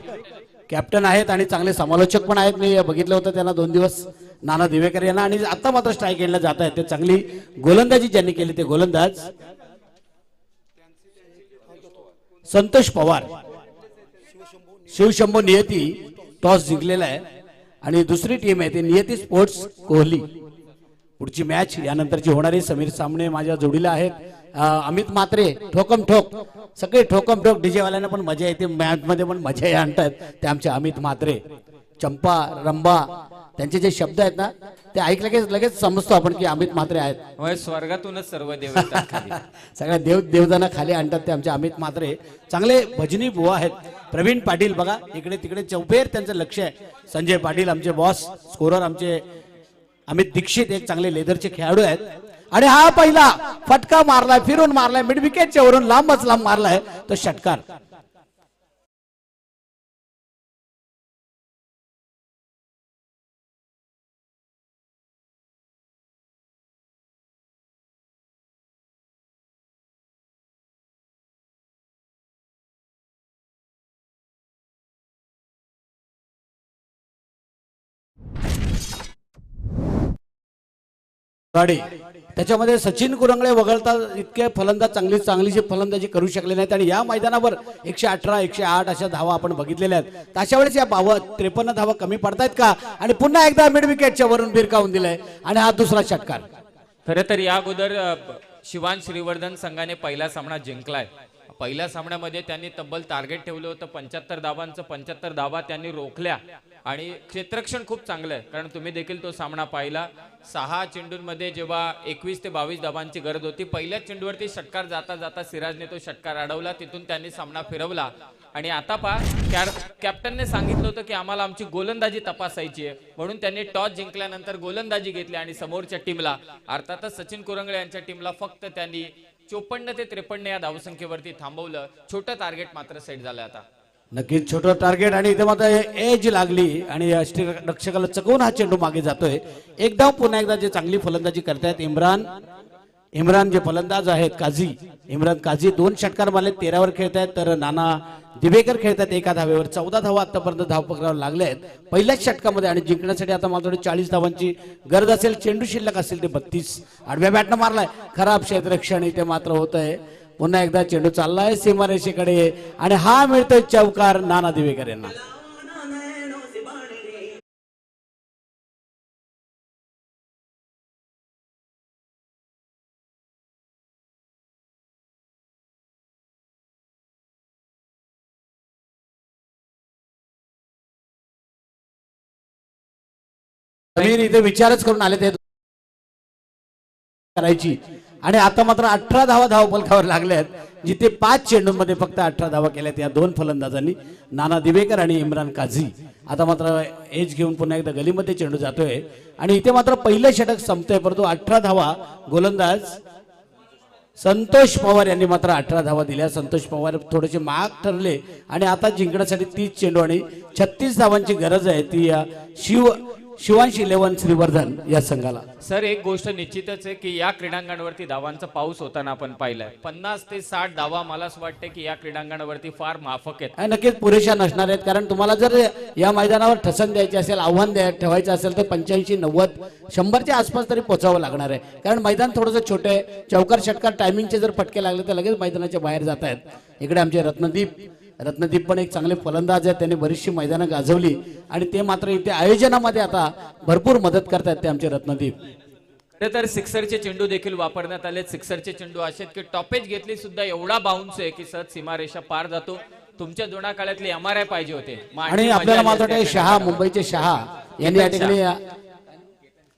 कॅप्टन आहेत आणि चांगले समालोचक पण आहेत. मी बघितलं होतं त्यांना 2 दिवस नाना दिवेकर यांना आणि आता मात्र स्ट्राईक एंडला जात आहेत. ते चांगली गोलंदाजी ज्यांनी केली ते गोलंदाज संतोष पवार. शिवशंभू नियती टॉस जिंकलेला आहे आणि दुसरी टीम आहे ते नियती स्पोर्ट्स कोहली. पुढची मॅच यानंतरची होणारी समीर सामने माझ्या जोडीला आहेत. अमित म्हात्रे ठोकम ठोक सगळे ठोकम ठोक डीजे वाल्यांना पण मजा येते मॅच मध्ये पण मजा आणतात ते आमचे अमित म्हात्रे. चंपा रंबा त्यांचे जे शब्द आहेत ना ते ऐकलं की लगेच समजतो आपण की अमित म्हात्रे आहेत. होय, स्वर्गातूनच सर्व देव येतात खाली. सगळ्या देवदाना खाली आणतात ते आमचे अमित म्हात्रे. चांगले भजनी बुवा आहेत. प्रवीण पाटील बघा इकडे तिकडे चौफेर त्यांचं लक्ष आहे. संजय पाटील आमचे बॉस स्कोरर आमचे अमित दीक्षित एक चांगले लेदरचे खेळाडू आहेत आणि हा पहिला फटका मारलाय फिरून मारलाय मिड विकेटच्या वरून लांबच लांब मारलाय तो षटकार. गाडी त्याच्यामध्ये सचिन कुरंगळे वगळता इतके फलंदाज चांगलीची फलंदाजी करू शकले नाहीत आणि या मैदानावर 118 108 अशा धावा आपण बघितलेल्या आहेत. तर अशा वेळेस या 53 धावा कमी पडतायत का आणि पुन्हा एकदा मिड विकेटच्या वरून भिरकावून दिलाय आणि हा दुसरा षटकार. खरं तर या अगोदर शिवान श्रीवर्धन संघाने पहिला सामना जिंकलाय. पहिल्या सामन्यामध्ये त्यांनी तब्बल टार्गेट ठेवलं होतं 75 धावांचं. 75 धावा त्यांनी रोखल्या आणि क्षेत्ररक्षण खूप चांगलं आहे कारण तुम्ही देखील तो सामना पाहिला. 6 चेंडूंमध्ये जेव्हा 21 ते 22 धावांची गरज होती पहिल्याच चेंडूवरती षटकार जाता जाता सिराजने तो षटकार अडवला. तिथून त्यांनी सामना फिरवला आणि आता कॅप्टनने सांगितलं होतं की आम्हाला आमची गोलंदाजी तपासायची आहे म्हणून त्यांनी टॉस जिंकल्यानंतर गोलंदाजी घेतली आणि समोरच्या टीमला अर्थातच सचिन कुरंगळे यांच्या टीमला फक्त त्यांनी 54 ते 53 या धावसंख्येवरती थांबवलं. छोटं टार्गेट मात्र सेट झालं. आता नक्कीच छोटं टार्गेट आणि इथे मात्र एज लागली आणि रक्षकाला चकवून हा चेंडू मागे जातोय. एकदा पुन्हा एकदा जे चांगली फलंदाजी करतायत इम्रान जे फलंदाज आहेत इम्रान काझी 2 षटकार मारले 13 वर खेळतायत तर नाना दिवेकर खेळतात 1 धावेवर. 14 धावा आतापर्यंत धाव पकडावर लागले आहेत पहिल्याच षटकामध्ये आणि जिंकण्यासाठी आता मात्र 40 धावांची गरज असेल. चेंडू शिल्लक असेल ते 32 आडव्या बॅटनं मारलाय. खराब क्षेत्ररक्षण इथे मात्र होत आहे. पुन्हा एकदा चेंडू चाललाय सीमारेषेकडे आणि हा मिळतोय चौकार नाना दिवेकर यांना. समीर इथे विचारच करून आले ते करायची आणि आता मात्र 18 धावा धावफलकावर लागल्या आहेत जिथे 5 चेंडूंमध्ये फक्त 18 धावा केल्यात या 2 फलंदाजांनी नाना दिवेकर आणि इम्रान काझी. आता मात्र एज घेऊन पुन्हा एकदा गलीमध्ये चेंडू जातोय आणि इथे मात्र पहिलं षटक संपतंय परंतु 18 धावा गोलंदाज संतोष पवार यांनी मात्र 18 धावा दिल्या. संतोष पवार थोडेसे महाग ठरले आणि आता जिंकण्यासाठी 30 चेंडू आणि 36 धावांची गरज आहे ती शिवांश 11 श्रीवर्धन या संघाला. सर एक गोष्ट निश्चितच आहे की या क्रीडांगणावरती धावांचा पाऊस होताना आपण पाहिलाय. 50 ते 60 धावा मला असं वाटतं की या क्रीडांगणावरती फार माफक आहेत आणि नक्कीच पुरेशा नसणार आहेत कारण तुम्हाला जर या मैदानावर ठसन द्यायचे असेल आव्हान ठेवायचं असेल तर 85 90 100च्या आसपास तरी पोचावं लागणार आहे कारण मैदान थोडंसं छोटं आहे. चौकार षटकार टायमिंगचे जर फटके लागले तर लगेच मैदानाच्या बाहेर जात आहेत. इकडे आमचे रत्नदीप पण एक चांगले फलंदाज आहेत. त्यांनी बरीचशी मैदानं गाजवली आणि ते मात्र इथे आयोजनामध्ये आता भरपूर मदत करतात ते आमचे रत्नदीप. तर सिक्सरचे चेंडू देखील वापरण्यात आले. सिक्सरचे चेंडू असे की टॉपेज घेतली सुद्धा एवढा बाउन्स आहे की सहज सीमारेषा पार जातो. तुमच्या जुना काळातले MRI पाहिजे होते आणि आपल्याला मात्र शहा मुंबईचे शहा यांनी या ठिकाणी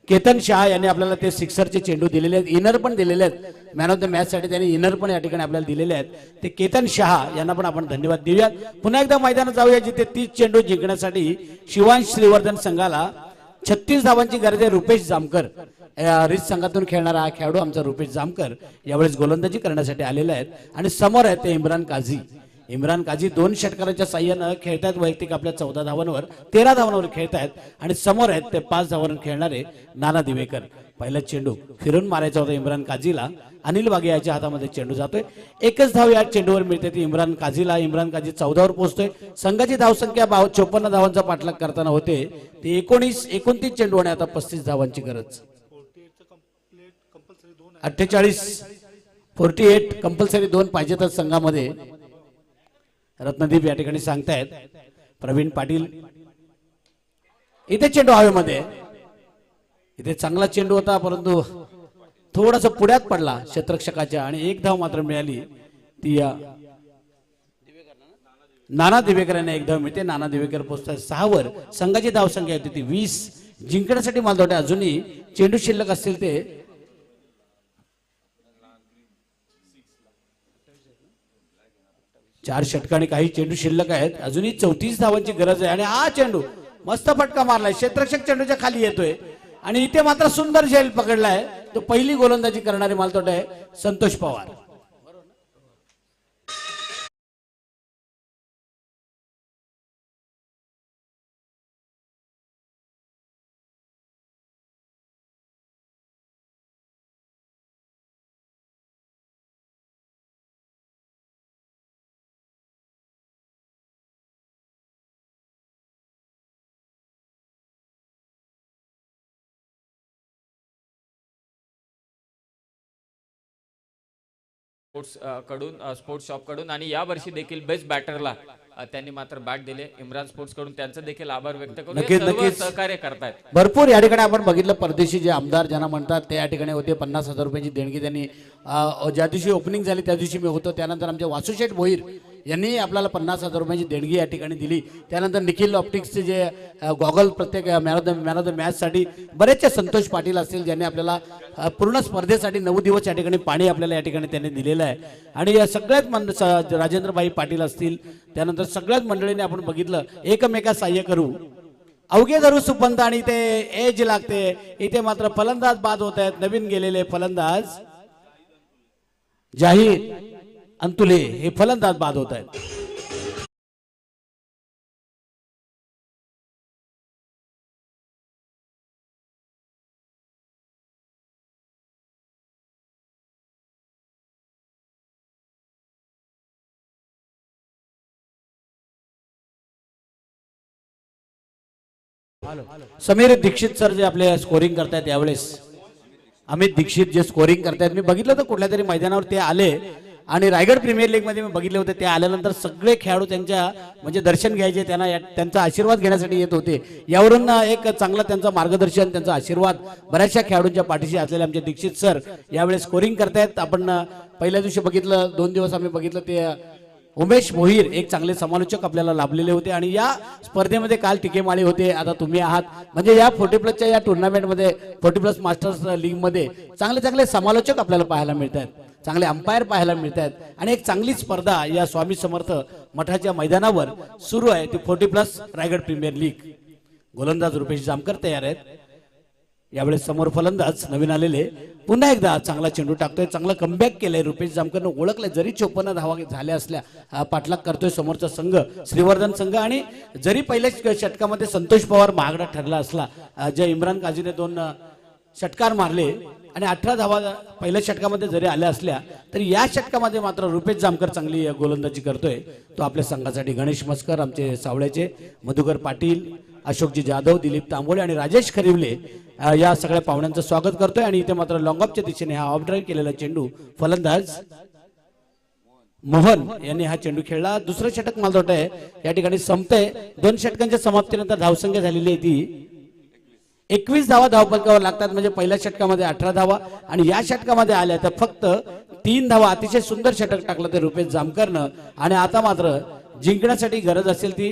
केतन शहा यांनी आपल्याला ते सिक्सरचे चेंडू दिलेले आहेत, इनर पण दिलेले आहेत. मॅन ऑफ द मॅच साठी त्यांनी इनर पण या ठिकाणी आपल्याला दिलेले आहेत. ते केतन शहा यांना पण आपण धन्यवाद देऊयात. पुन्हा एकदा मैदानात जाऊया जिथे 30 चेंडू जिंकण्यासाठी शिवांश श्रीवर्धन संघाला 36 धावांची गरज आहे. रुपेश जामकर रिच संघातून खेळणारा हा खेळाडू आमचा रुपेश जामकर यावेळेस गोलंदाजी करण्यासाठी आलेले आहेत. आणि समोर आहेत ते इम्रान काझी. इम्रान काझी 2 षटकाराच्या साह्यानं खेळतात वैयक्तिक आपल्या 14 धावांवर 13 धावांवर खेळतात. आणि समोर आहेत ते 5 धावांवर खेळणारे नाना दिवेकर. पहिला चेंडू फिरून मारायचा होता इम्रान काझीला. अनिल वाघे याच्या हातामध्ये चेंडू जातोय. एकच धाव या चेंडूवर मिळते ती इम्रान काझीला. इम्रान काझी 14 वर पोहोचतोय. संघाची धावसंख्या 54 धावांचा पाठलाग करताना होते ती 29 चेंडू आणि आता 35 धावांची गरज. 48 कंपल्सरी 2 पाहिजेतच संघामध्ये. रत्नदीप या ठिकाणी सांगतायत. प्रवीण पाटील इथे चेंडू हवेमध्ये. इथे चांगला चेंडू होता परंतु थोडासा पुढ्यात पडला क्षेत्ररक्षकाच्या आणि 1 धाव मात्र मिळाली. ती नाना दिवेकर यांना 1 धाव मिळते. नाना दिवेकर पोहोचतात 6 वर. संघाची धाव संख्या होती ती 20. जिंकण्यासाठी मालदोटे अजूनही चेंडू शिल्लक असतील ते 4 षटक आणि काही चेंडू शिल्लक आहेत. अजूनही 34 धावांची गरज आहे. आणि हा चेंडू मस्त फटका मारलाय. क्षेत्ररक्षक चेंडूच्या खाली येतोय आणि इथे मात्र सुंदर झेल पकडलाय. तो पहिली गोलंदाजी करणारे मालतोट आहे संतोष पवार. स्पोर्ट्स शॉप कडून आणि या वर्षी देखील बेस्ट बॅटरला त्यांनी मात्र बॅट दिले. इम्रान स्पोर्ट्स कडून त्यांचं देखील आभार व्यक्त करून सर्व सहकार्य करतायत. भरपूर या ठिकाणी आपण बघितलं परदेशी जे आमदार ज्यांना म्हणतात ते या ठिकाणी होते. 50,000 रुपयाची देणगी त्यांनी ज्या दिवशी ओपनिंग झाली त्या दिवशी मी होतो. त्यानंतर आमचे वासुशेठ भोईर यांनी आपल्याला 50,000 रुपयाची देणगी या ठिकाणी दिली. त्यानंतर निखिल ऑप्टिक्सचे जे गॉगल प्रत्येक मॅन ऑफ द मॅच साठी बरेचसे संतोष पाटील असतील ज्यांनी आपल्याला पूर्ण स्पर्धेसाठी 9 दिवस या ठिकाणी पाणी आपल्याला या ठिकाणी त्यांनी दिलेलं आहे. आणि या सगळ्यात राजेंद्रभाई पाटील असतील त्यानंतर सगळ्याच मंडळीने आपण बघितलं एकमेका सहाय्य करू अवघे धरू सुपंत. आणि ते एज लागते. इथे मात्र फलंदाज बाद होत आहेत. नवीन गेलेले फलंदाज जाहीर अंतुले हे फलंदाज बाद होत आहेत. समीर दीक्षित सर जे आपले स्कोरिंग करतायत यावेळेस अमित दीक्षित जे स्कोरिंग करतायत मी बघितलं तर कुठल्या तरी मैदानावर ते आले आणि रायगड प्रीमियर लीग मध्ये मी बघितले होते. ते आल्यानंतर सगळे खेळाडू त्यांच्या म्हणजे दर्शन घ्यायचे त्यांना त्यांचा आशीर्वाद घेण्यासाठी येत होते. यावरून एक चांगला त्यांचा मार्गदर्शन त्यांचा आशीर्वाद बऱ्याचशा खेळाडूंच्या पाठीशी असलेले आमचे दीक्षित सर यावेळेस स्कोरिंग करतायत. आपण पहिल्या दिवशी बघितलं 2 दिवस आम्ही बघितलं ते उमेश भोईर एक चांगले समालोचक आपल्याला लाभलेले होते. आणि या स्पर्धेमध्ये काल टिकेमाळी होते. आता तुम्ही आहात म्हणजे या 40+ या टुर्नामेंटमध्ये 40+ मास्टर्स लीग मध्ये चांगले समालोचक आपल्याला पाहायला मिळतात. चांगले अंपायर पाहायला मिळतात. आणि एक चांगली स्पर्धा या स्वामी समर्थ मठाच्या मैदानावर सुरू आहे ती 40+ रायगड प्रीमियर लीग. गोलंदाज रुपेश जामकर तयार आहेत. यावेळेस समोर फलंदाज नवीन आलेले पुन्हा एकदा चांगला चेंडू टाकतोय. चांगला कमबॅक केलंय. रुपेश जामकरनं ओळखलंय. जरी 54 धावा झाल्या असल्या पाठलाग करतोय समोरचा संघ श्रीवर्धन संघ. आणि जरी पहिल्या षटकामध्ये संतोष पवार महागडा ठरला असला ज्या इम्रान काझीने 2 षटकार मारले आणि 18 धावा पहिल्या षटकामध्ये जरी आल्या असल्या तरी या षटकामध्ये मात्र रुपेश जामकर चांगली गोलंदाजी करतोय. तो आपल्या संघासाठी गणेश मस्कर आमचे सावळ्याचे मधुकर पाटील अशोकजी जाधव दिलीप तांबोळे आणि राजेश खरिवले या सगळ्या पाहुण्यांचं स्वागत करतोय. आणि इथे मात्र लॉंगऑफच्या दिशेने हा ऑफ ड्राईव्ह केलेला चेंडू फलंदाज मोहन यांनी हा चेंडू खेळला. दुसरं षटक मालदोट आहे या ठिकाणी संपतंय. 2 षटकांच्या समाप्तीनंतर धावसंख्या झालेली आहे ती 21 धावा धावफलकावर लागतात. म्हणजे पहिल्या षटकामध्ये 18 धावा आणि या षटकामध्ये आल्या तर फक्त 3 धावा. अतिशय सुंदर षटक टाकलं ते रुपेश जामकरनं. आणि आता मात्र जिंकण्यासाठी गरज असेल ती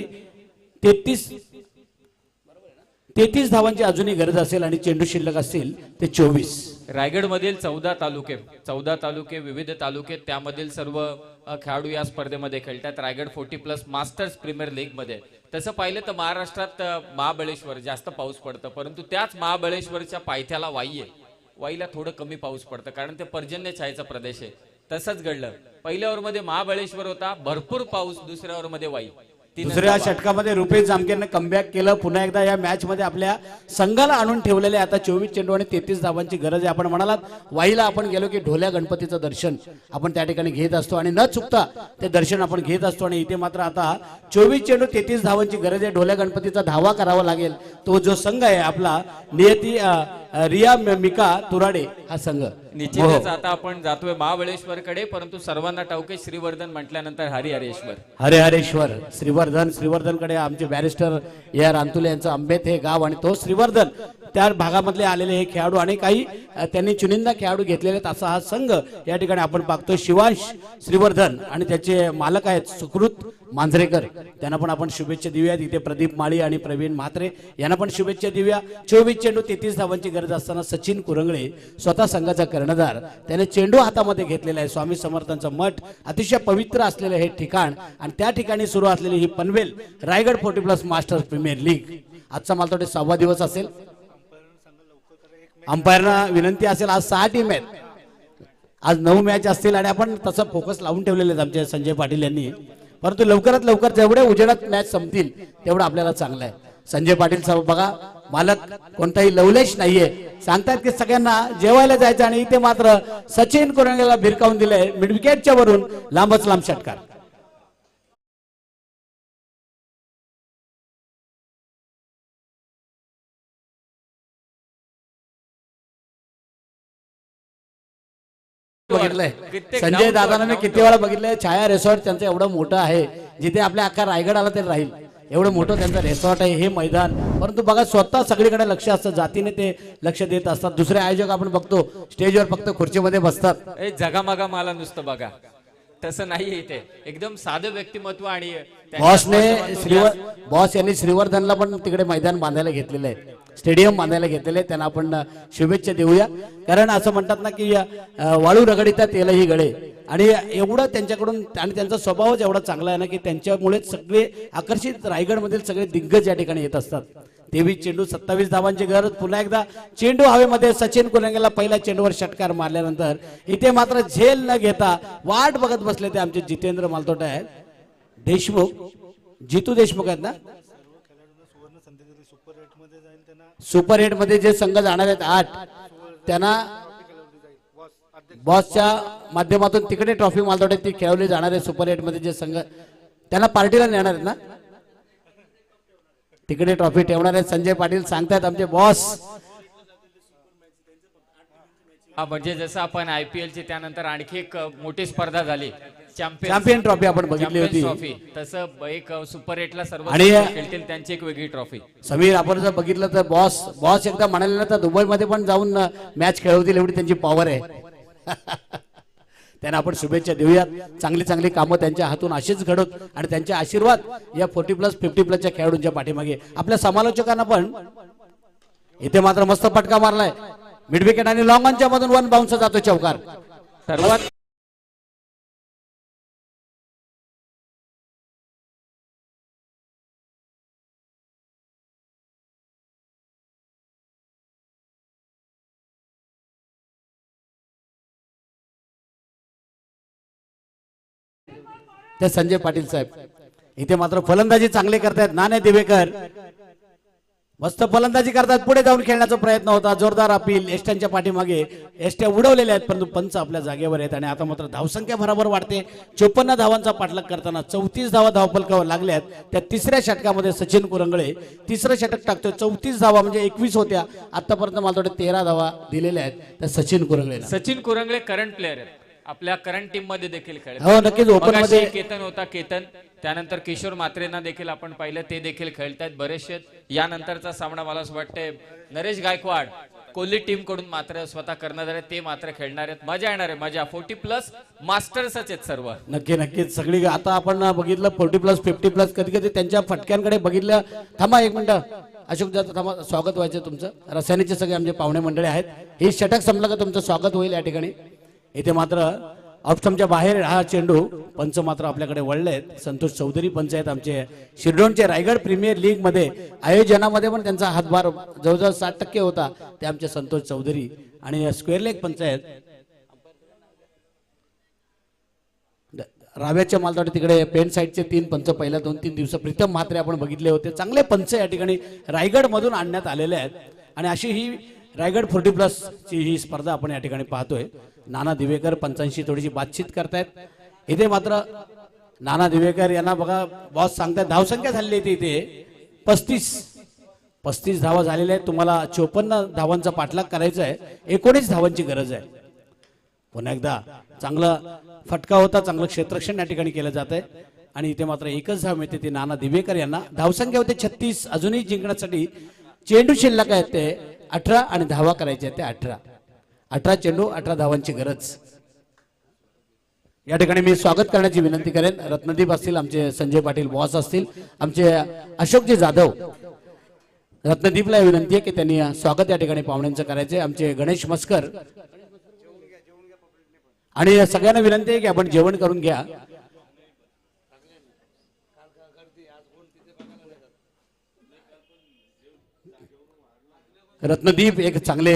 33 धावांची अजूनही गरज असेल आणि चेंडू शिल्लक असतील ते 24. रायगडमधील 14 तालुके विविध तालुके त्यामधील सर्व खेळाडू या स्पर्धेमध्ये खेळतात. रायगड 40+ मास्टर्स प्रीमियर लीग मध्ये. तसं पाहिलं तर महाराष्ट्रात महाबळेश्वर जास्त पाऊस पडतं, परंतु त्याच महाबळेश्वरच्या पायथ्याला वाई आहे. वाईला थोडं कमी पाऊस पडतं कारण ते पर्जन्य छायेचा प्रदेश आहे. तसंच घडलं. पहिल्या ओव्हरमध्ये महाबळेश्वर होता, भरपूर पाऊस. दुसऱ्या ओव्हरमध्ये वाई. दुसऱ्या षटकामध्ये रुपेश जामखेडने कमबॅक केलं. पुन्हा एकदा या मॅच मध्ये आपल्या संघाला आणून ठेवलेले आता 24 चेंडू आणि 33 धावांची गरज आहे. आपण म्हणालात वाईला आपण गेलो की ढोल्या गणपतीचं दर्शन आपण त्या ठिकाणी घेत असतो आणि न चुकता ते दर्शन आपण घेत असतो. आणि इथे मात्र आता 24 चेंडू 33 धावांची गरज आहे. ढोल्या गणपतीचा धावा करावा लागेल. तो जो संघ आहे आपला नियती रिया मिका तुराडे हा संघ. निश्चितच आता आपण जातोय महाबळेश्वरकडे, परंतु सर्वांना ठाऊक आहे श्रीवर्धन म्हटल्यानंतर हरिहरेश्वर. हरिहरेश्वर श्रीवर्धनकडे आमचे बॅरिस्टर ए आर अंतुले यांचं आंबेत हे गाव आणि तो श्रीवर्धन त्या भागामधले आलेले हे खेळाडू आणि काही त्यांनी चुनिंदा खेळाडू घेतलेले असा हा संघ या ठिकाणी आपण पाहतो. शिवांश श्रीवर्धन आणि त्याचे मालक आहेत सुकृत मांजरेकर, त्यांना पण आपण शुभेच्छा देऊयात. इथे प्रदीप माळी आणि प्रवीण म्हात्रे यांना पण शुभेच्छा देऊया. 24 चेंडू 33 धावांची गरज असताना सचिन कुरंगळे स्वतः संघाचा कर्णधार, त्याने चेंडू हातामध्ये घेतलेला आहे. स्वामी समर्थांचा मठ अतिशय पवित्र असलेलं हे ठिकाण आणि त्या ठिकाणी सुरू असलेली ही Panvel Raigad 40+ masters premier league. आजचा मला वाटतं 6वा दिवस असेल. अंपायरना विनंती असेल, आज 6 टीम आहेत, आज 9 मॅच असतील आणि आपण तसं फोकस लावून ठेवलेले आहेत आमचे संजय पाटील यांनी. परंतु लवकरात लवकर जेवढे उजेडात मॅच संपतील तेवढं आपल्याला चांगलं आहे. संजय पाटील साहेब बघा, मालक कोणताही लवलेश नाहीये, सांगतात की सगळ्यांना जेवायला जायचं आणि इथे मात्र सचिन कुरंगेला भिरकावून दिलंय मिड विकेटच्या वरून लांबच लांब षटकार. बघितलंय संजय दादांना मी किती वेळा बघितलंय. छाया रिसॉर्ट त्यांचं एवढं मोठं आहे, जिथे आपल्या अख्खा रायगड आला तरी राहील एवढं मोठं त्यांचं रिसॉर्ट आहे हे मैदान. परंतु बघा स्वतः सगळीकडे लक्ष असतं, जातीने ते लक्ष देत असतात. दुसरे आयोजक आपण बघतो स्टेजवर फक्त खुर्चीमध्ये बसतात. जगामागा मला नुसतं बघा, तसं नाहीये. इथे एकदम साधं व्यक्तिमत्व आणि बॉस यांनी श्रीवर्धनला पण तिकडे मैदान बांधायला घेतलेलं आहे, स्टेडियम बांधायला घेतलेले. त्यांना आपण शुभेच्छा देऊया. कारण असं म्हणतात ना की वाळू रगडिता तेलही गळे, आणि एवढं त्यांच्याकडून आणि त्यांचा स्वभावच एवढा चांगला आहे ना की त्यांच्यामुळे सगळे आकर्षित रायगडमधील सगळे दिग्गज या ठिकाणी येत असतात. 23 चेंडू 27 धावांची गरज. पुन्हा एकदा चेंडू हवेमध्ये सचिन कुरंगेला पहिल्या चेंडूवर षटकार मारल्यानंतर इथे मात्र झेल न घेता वाट बघत बसले ते आमचे जितेंद्र मालतोट आहेत, देशमुख, जितू देशमुख आहेत ना. सुपर 8 मध्ये जे संघ जाणार आहेत 8, त्यांना बॉसच्या माध्यमातून तिकडे ट्रॉफी मालतोटे ती खेळवली जाणार आहे. सुपर 8 मध्ये जे संघ त्यांना पार्टीला नेणार आहेत ना, तिकडे ट्रॉफी ठेवणार आहेत. संजय पाटील सांगतायत आमचे बॉस. हा म्हणजे जसं आपण IPL ची त्यानंतर आणखी एक मोठी स्पर्धा झाली चॅम्पियन ट्रॉफी आपण बघितली होती, ट्रॉफी, तसं एक सुपर 8 ला सर्व आणि खेळतील त्यांची एक वेगळी ट्रॉफी. समीर आपण जर बघितलं तर बॉस एकदा म्हणाले ना तर दुबईमध्ये पण जाऊन मॅच खेळवतील एवढी त्यांची पॉवर आहे. त्यांना आपण शुभेच्छा देऊयात. चांगली चांगली कामं त्यांच्या हातून अशीच घडत आणि त्यांचे आशीर्वाद या 40+ 50+ खेळाडूंच्या पाठीमागे. आपल्या समालोचकांना पण इथे मात्र मस्त फटका मारलाय मिड विकेट आणि लॉंग ऑनच्या मधून 1 बाउन्स जातो चौकार. सर्वात ते संजय पाटील साहेब. इथे मात्र फलंदाजी चांगले करतायत नाणे दिवेकर, मस्त फलंदाजी करतात. पुढे जाऊन खेळण्याचा प्रयत्न होता, जोरदार अपील. एष्ट्यांच्या पाठीमागे एष्ट्या उडवलेल्या आहेत, परंतु पंच आपल्या जागेवर आहेत आणि आता मात्र धावसंख्या भराभर वाढते. 54 धावांचा पाठलाग करताना 34 धावा धावफलकावर लागल्यात. त्या तिसऱ्या षटकामध्ये सचिन कुरंगळे तिसरं षटक टाकतोय. 34 धावा म्हणजे 21 होत्या, आतापर्यंत मला थोडे 13 धावा दिलेल्या आहेत त्या सचिन कुरंगळे. करंट प्लेअर आहेत, आपल्या करंट टीम मध्ये देखील खेळत. हो नक्कीच. ओपन मध्ये केतन होता, केतन, त्यानंतर किशोर मात्रेंना देखील आपण पाहिलं, ते देखील खेळतायत बरेचसे. यानंतरचा सामना मला असं वाटतंय नरेश गायकवाड कोहली टीम कडून मात्र स्वतः करणार आहेत, ते मात्र खेळणार आहेत. मजा येणार आहे, मजा. 40+ मास्टर्सच आहेत सर्व. नक्कीच सगळी. आता आपण बघितलं 40+, 50+, कधी कधी त्यांच्या फटक्यांकडे बघितलं. थांबा एक मिनिट, अशोक जाधव थांबा, स्वागत व्हायचं तुमचं. रसायनीचे सगळे आमचे पाहुणे मंडळी आहेत. ही षटक संपलं का तुमचं स्वागत होईल या ठिकाणी. इथे मात्र ऑप्शनच्या बाहेर हा चेंडू पंच मात्र आपल्याकडे वळले आहेत. संतोष चौधरी पंच आहेत आमचे शिरडोनचे. रायगड प्रीमियर लीग मध्ये आयोजनामध्ये पण त्यांचा हातभार जवळजवळ 60% होता, ते आमचे संतोष चौधरी. आणि स्क्वेअर लेग पंच आहेत राव्याच्या मालदाटी तिकडे पेन साईडचे 3 पंच पहिल्या 2-3 दिवस प्रीतम म्हात्रे आपण बघितले होते. चांगले पंच या ठिकाणी रायगड मधून आणण्यात आलेले आहेत. आणि अशी ही रायगड 40+ ची ही स्पर्धा आपण या ठिकाणी पाहतोय. नाना दिवेकर पंचांशी थोडीशी बातचीत करतायत. इथे मात्र नाना दिवेकर यांना बघा बॉस सांगतायत धावसंख्या झालेली आहे इथे 35 धावा झालेल्या आहेत. तुम्हाला 54 धावांचा पाठलाग करायचा आहे. 19 धावांची गरज आहे. पुन्हा एकदा चांगला फटका होता, चांगलं क्षेत्ररक्षण या ठिकाणी केलं जात आहे. आणि इथे मात्र एकच धाव मिळते ती नाना दिवेकर यांना. धावसंख्या होते 36. अजूनही जिंकण्यासाठी चेंडू शिल्लक आहेत ते 18 आणि धावा करायच्या आहेत ते 18 चेंडू 18 धावांची गरज. या ठिकाणी मी स्वागत करण्याची विनंती करेन. रत्नदीप असतील, आमचे संजय पाटील बॉस असतील, आमचे अशोकजी जाधव. रत्नदीपला विनंती आहे की त्यांनी स्वागत या ठिकाणी पाहुण्यांचं करायचंय. आमचे गणेश मस्कर आणि सगळ्यांना विनंती आहे की आपण जेवण करून घ्या. रत्नदीप एक चांगले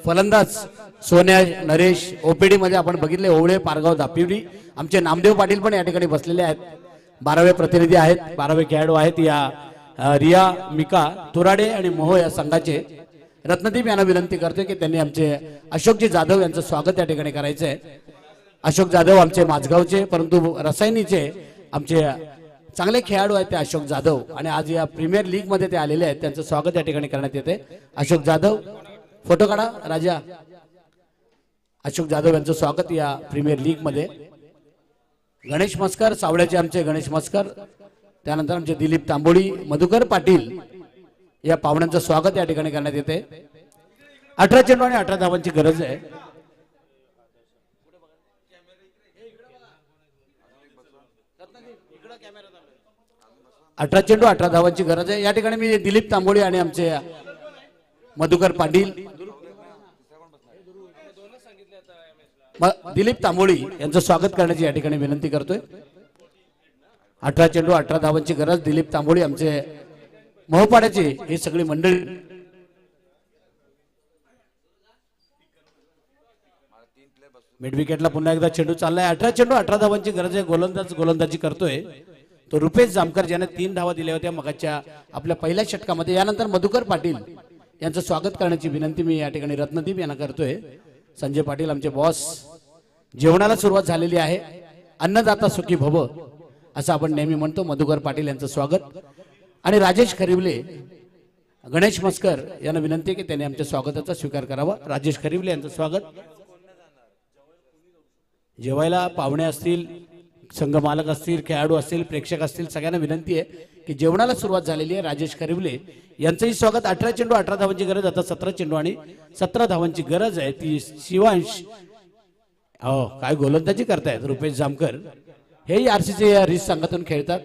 फलंदाज. सोन्या नरेश ओपीडी मध्ये आपण बघितले. ओवळे पारगाव दापिवली. आमचे नामदेव पाटील पण या ठिकाणी बसलेले आहेत. 12वे प्रतिनिधी आहेत, 12वे खेळाडू आहेत या रिया मिका तुराडे आणि मोहो या संघाचे. रत्नदीप यांना विनंती करतोय की त्यांनी आमचे अशोकजी जाधव यांचं स्वागत या ठिकाणी करायचं आहे. अशोक जाधव आमचे माझगावचे परंतु रसायनीचे आमचे चांगले खेळाडू आहेत ते अशोक जाधव. आणि आज या प्रीमियर लीग मध्ये ते आलेले आहेत. त्यांचं स्वागत या ठिकाणी करण्यात येते. अशोक जाधव फोटो काढा राजा. अशोक जाधव यांचं स्वागत या प्रीमियर लीग मध्ये. गणेश मस्कर सावळ्याचे आमचे गणेश मस्कर, त्यानंतर आमचे दिलीप तांबोळी, मधुकर पाटील या पाहुण्यांचं स्वागत या ठिकाणी करण्यात येते. 18 चेंडू आणि 18 धावांची गरज आहे. 18 चेंडू 18 धावांची गरज आहे. या ठिकाणी मी दिलीप तांबोळी आणि आमचे मधुकर पाटील दिलीप तांबोळी यांचं स्वागत करण्याची या ठिकाणी विनंती करतोय. 18 चेंडू 18 धावांची गरज. दिलीप तांबोळी आमचे मोहपाड्याचे ही सगळी मंडळी. मिड विकेटला पुन्हा एकदा चेंडू चाललाय. 18 चेंडू 18 धावांची गरज आहे. गोलंदाजी करतोय तो रुपेश जामकर, ज्याने 3 धावा दिल्या होत्या मगाच्या आपल्या पहिल्या षटकामध्ये. यानंतर मधुकर पाटील यांचं स्वागत करण्याची विनंती मी या ठिकाणी रत्नदीप यांना करतोय. संजय पाटील आमचे बॉस. जेवणाला सुरुवात झालेली आहे. अन्नदाता सुखी भव असं आपण नेहमी म्हणतो. मधुकर पाटील यांचं स्वागत. आणि राजेश खरिवले गणेश मस्कर यांना विनंती की त्यांनी आमच्या स्वागताचा स्वीकार करावा. राजेश खरिवले यांचं स्वागत. जेवायला पाहुणे असतील, संघ मालक असतील, खेळाडू असतील, प्रेक्षक असतील, सगळ्यांना विनंती आहे की जेवणाला सुरुवात झालेली आहे. राजेश खरिवले यांचंही स्वागत. 18 चेंडू 18 धावांची गरज. आता 17 चेंडू आणि 17 धावांची गरज आहे. ती शिवांश हो काय गोलंदाजी करतायत. रुपेश जामकर हेही आरसीचे रिस संघातून खेळतात.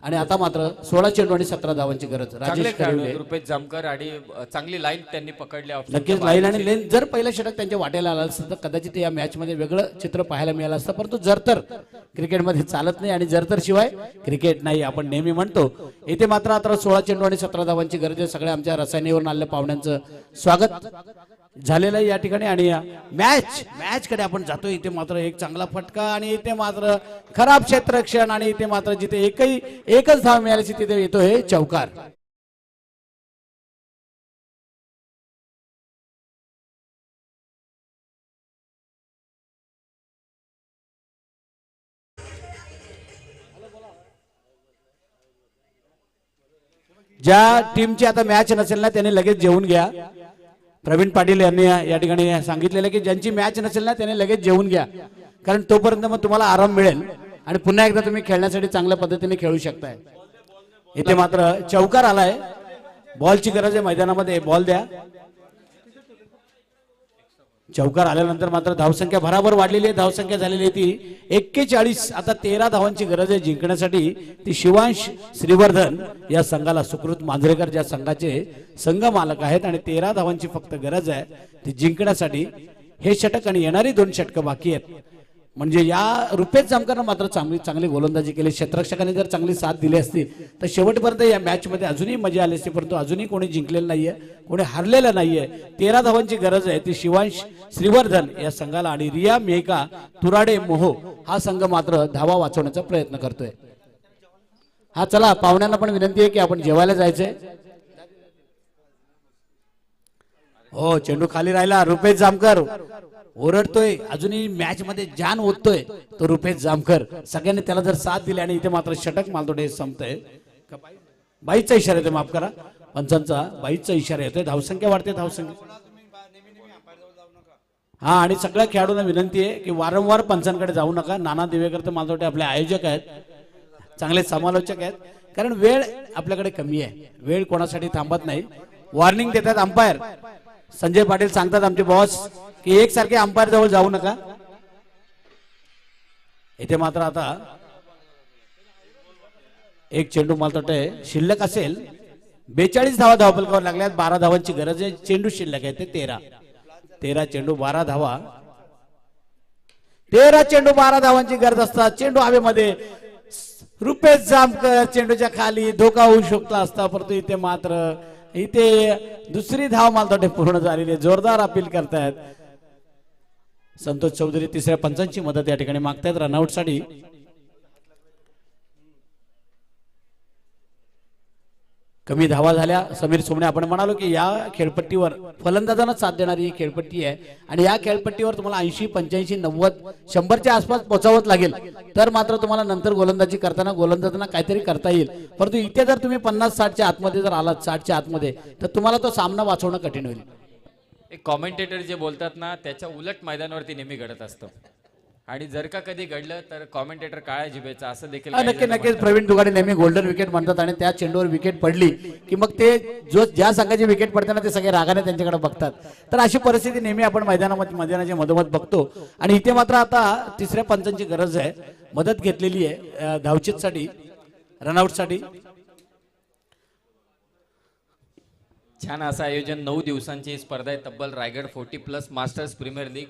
आणि आता मात्र 16 चेंडू आणि 17 धावांची गरज. राजेश खरिवले रुपेश जामकर आणि चांगली लाईन त्यांनी पकडली. नक्कीच लाईन आणि लेन. जर पहिलं षटक त्यांच्या वाट्याला आलं असतं तर कदाचित या मॅच मध्ये वेगळं चित्र पाहायला मिळालं असतं. परंतु जर तर क्रिकेटमध्ये चालत नाही आणि जर तर शिवाय क्रिकेट नाही आपण नेहमी म्हणतो. इथे मात्र आता 16 चेंडू आणि 17 धावांची गरज आहे. सगळ्या आमच्या रसायनीवरून आलेल्या पाहुण्यांचं स्वागत झालेलं आहे या ठिकाणी. आणि मॅच कडे आपण जातो. इथे मात्र एक चांगला फटका आणि इथे मात्र खराब क्षेत्ररक्षण आणि इथे मात्र जिथे एकच धाव मिळाल्याची तिथे येतो हे चौकार. ज्या टीमची आता मॅच नसेल ना त्यांनी लगेच जेवून घ्या. प्रवीण पाटील यांनी या ठिकाणी सांगितलेलं की ज्यांची मॅच नसेल ना त्यांनी लगेच जेवून घ्या. कारण तोपर्यंत मग तुम्हाला आराम मिळेल आणि पुन्हा एकदा तुम्ही खेळण्यासाठी चांगल्या पद्धतीने खेळू शकताय. इथे मात्र चौकार आलाय. बॉलची गरज आहे मैदानामध्ये. बॉल द्या. चौकार आल्यानंतर मात्र धावसंख्या भराभर वाढलेली आहे. धावसंख्या झालेली आहे ती 41. आता 13 धावांची गरज आहे जिंकण्यासाठी. ती शिवांश श्रीवर्धन या संघाला, सुकृत मांजरेकर ज्या संघाचे संघ मालक आहेत, आणि 13 धावांची फक्त गरज आहे ती जिंकण्यासाठी. हे षटक आणि येणारी 2 षटकं बाकी आहेत. म्हणजे या रुपेश जामकरनं मात्र चांगली गोलंदाजी केली. क्षेत्ररक्षकांनी जर चांगली साथ दिली असती तर शेवटपर्यंत या मॅच मध्ये अजूनही मजा आली असती, परंतु अजूनही कोणी जिंकलेलं नाहीये, कोणी हरलेलं नाहीये. 13 धावांची गरज आहे ती शिवांश श्रीवर्धन या संघाला, आणि रिया मेहका तुराडे मोहो हा संघ मात्र धावा वाचवण्याचा प्रयत्न करतोय. हा चला, पाहुण्यांना पण विनंती आहे की आपण जेवायला जायचंय. हो, चेंडू खाली राहिला. रुपेश जामकर ओरडतोय, अजूनही मॅच मध्ये जान ओततोय तो रुपेश जामकर. सगळ्यांनी त्याला जर साथ दिली, आणि इथे मात्र षटक मालतोडे संपतंय. बाईचा इशारा येतोय, माफ करा, पंचांचा बाईचा इशारा येतोय. धावसंख्या वाढते, धावसंख्या. हा, आणि सगळ्या खेळाडूंना विनंती आहे की वारंवार पंचांकडे जाऊ नका. नाना दिवेकर तर मालतोडे आपले आयोजक आहेत, चांगले समालोचक आहेत, कारण वेळ आपल्याकडे कमी आहे. वेळ कोणासाठी थांबत नाही. वॉर्निंग देतात अंपायर. संजय पाटील सांगतात आमचे बॉस की एकसारखे अंपायर जवळ जाऊ नका. इथे मात्र आता एक चेंडू मालतोटे शिल्लक असेल. 42 धावा धावफलकावर लागल्यात. 12 धावांची गरज आहे. चेंडू शिल्लक आहे ते 13 चेंडू 12 धावा. 13 चेंडू 12 धावांची गरज असतात. चेंडू हवेमध्ये. रुपेश जामकर चेंडूच्या खाली, धोका होऊ शकतो असता, परंतु इथे मात्र दुसरी धाव मालतोटे पूर्ण झालेली आहे. जोरदार अपील करतायत संतोष चौधरी. तिसऱ्या पंचांची मदत या ठिकाणी मागतायत रनआउट साठी. कमी धावा झाल्या. समीर सोमणे, आपण म्हणालो की या खेळपट्टीवर फलंदाजांना साथ देणारी ही खेळपट्टी आहे, आणि या खेळपट्टीवर तुम्हाला 80, 85, 90, 100च्या आसपास पोहोचावंच लागेल, तर मात्र तुम्हाला नंतर गोलंदाजी करताना गोलंदाजांना काहीतरी करता येईल. परंतु इथे जर तुम्ही 50-60च्या आतमध्ये जर आलात, 60च्या आतमध्ये, तर तुम्हाला तो सामना वाचवणं कठीण होईल. एक कॉमेंटेटर जे बोलतात ना, त्याच्या उलट मैदानावरती नेहमी घडत असतं, आणि जर का कधी घडलं तर कॉमेंटेटर काळ्या जिभेचा असं देखील नक्कीच प्रवीण दुगाडे नेहमी गोल्डन विकेट म्हणतात, आणि त्या चेंडूवर विकेट पडली की मग ते ज्या संघाची विकेट पडताना ते सगळे रागाने त्यांच्याकडे बघतात. तर अशी परिस्थिती नेहमी आपण मैदानाच्या मधोमध बघतो. आणि इथे मात्र आता तिसऱ्या पंचांची गरज आहे. मदत घेतलेली आहे धावचीतसाठी, रनआउटसाठी. छान असं आयोजन. 9 दिवसांची ही स्पर्धा आहे. तब्बल रायगड 40+ मास्टर्स प्रीमियर लीग,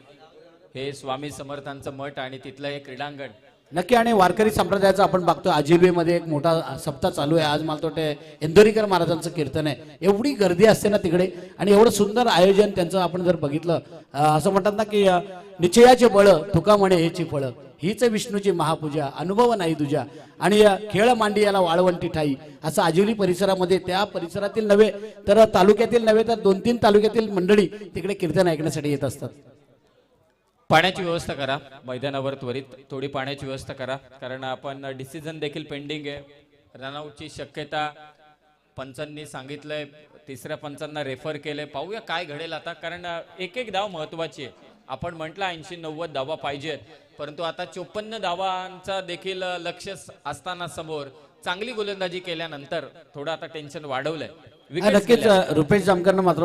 हे स्वामी समर्थांचं मठ आणि तिथलं हे क्रीडांगण. नक्की. आणि वारकरी संप्रदायाचा आपण बघतो आजीबेमध्ये एक मोठा सप्ताह चालू आहे. आज मला वाटतं इंदोरीकर महाराजांचं कीर्तन आहे. एवढी गर्दी असते ना तिकडे, आणि एवढं सुंदर आयोजन त्यांचं आपण जर बघितलं, असं म्हणतात ना की निश्चयाचे बळ तुका म्हणे हेची फळं, हीच विष्णूची महापूजा, अनुभव नाही तुझ्या, आणि खेळ मांडी याला वाळवंटी ठाई. असं आजिवली परिसरामध्ये, त्या परिसरातील नव्हे तर तालुक्यातील नव्हे तर 2-3 तालुक्यातील मंडळी तिकडे कीर्तन ऐकण्यासाठी येत असतात. पाण्याची व्यवस्था करा मैदानावर, त्वरित थोडी पाण्याची व्यवस्था करा, कारण आपण डिसिजन देखील पेंडिंग आहे. रनआउटची शक्यता पंचांनी सांगितलंय, तिसऱ्या पंचांना रेफर केलंय. पाहूया काय घडेल आता, कारण एक धाव महत्वाची आहे. आपण म्हटलं 80-90 धावा पाहिजेत, परंतु आता 54 धावांचा देखील लक्ष असताना समोर चांगली गोलंदाजी केल्यानंतर थोडं आता टेन्शन वाढवलंय. नक्कीच रुपेश जामकरनं मात्र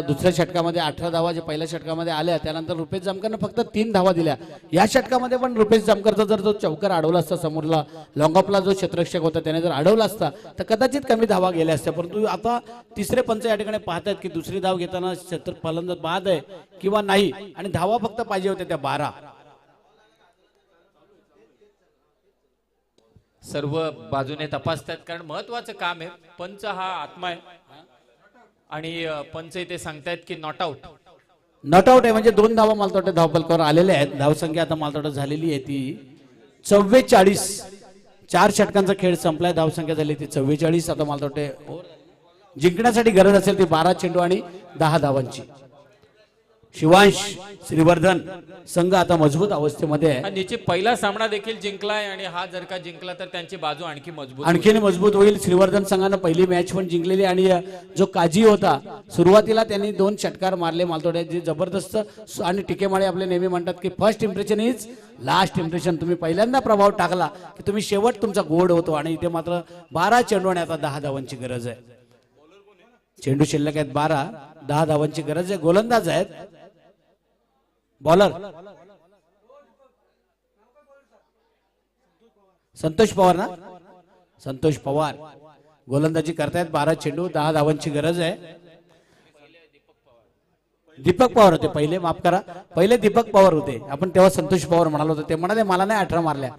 दुसऱ्या षटकामध्ये 18 धावा जे पहिल्या षटकामध्ये आल्या, त्यानंतर रुपेश जामकरनं फक्त 3 धावा दिल्या. या षटकामध्ये पण रुपेश जामकरचा जर तो चौकार अडवला असता, समोरला लॉंगऑफला जो क्षेत्ररक्षक होता त्याने जर अडवला असता तर कदाचित कमी धावा गेल्या असत्या. परंतु आता तिसरे पंच या ठिकाणी पाहतायत की दुसरी धाव घेताना फलंदाज बाद आहे किंवा नाही, आणि धावा फक्त पाहिजे होत्या त्या 12. सर्व बाजूने तपासतात, कारण महत्वाचं काम आहे. पंच हा आत्मा आहे, आणि पंच इथे सांगतायत की नॉट आउट. नॉट आउट आहे, म्हणजे 2 धावा मालतोटे धावफलकावर आलेले आहेत. धावसंख्या आता मालतोटे झालेली आहे ती 44. 4 षटकांचा खेळ संपलाय. धावसंख्या झाली ती 44. आता मालतोटे जिंकण्यासाठी गरज असेल ती 12 चेंडू आणि 10 धावांची. शिवांश श्रीवर्धन संघ आता मजबूत अवस्थेमध्ये आहे. निश्चित पहिला सामना देखील जिंकलाय, आणि हा जर का जिंकला तर त्यांची बाजू आणखी मजबूत होईल. श्रीवर्धन संघानं पहिली मॅच पण जिंकलेली, आणि जो काजी होता सुरुवातीला त्यांनी 2 षटकार मारले मालतोडे, जे जबरदस्त. आणि टिकेमाळे आपले नेहमी म्हणतात की first impression is last impression. तुम्ही पहिल्यांदा प्रभाव टाकला की तुम्ही शेवट तुमचा गोड होतो. आणि इथे मात्र 12 चेंडू आणि आता 10 धावांची गरज आहे. चेंडू शिल्लक आहेत 12, 10 धावांची गरज आहे. गोलंदाज आहेत बॉलर संतोष पवार ना, संतोष पवार गोलंदाजी करतायत. 12 चेंडू 10 धावांची गरज आहे. दीपक पवार होते पहिले, माफ करा, पहिले दीपक पवार होते. आपण तेव्हा संतोष पवार म्हणालो होतो. ते म्हणाले मला नाही 18 मारल्या.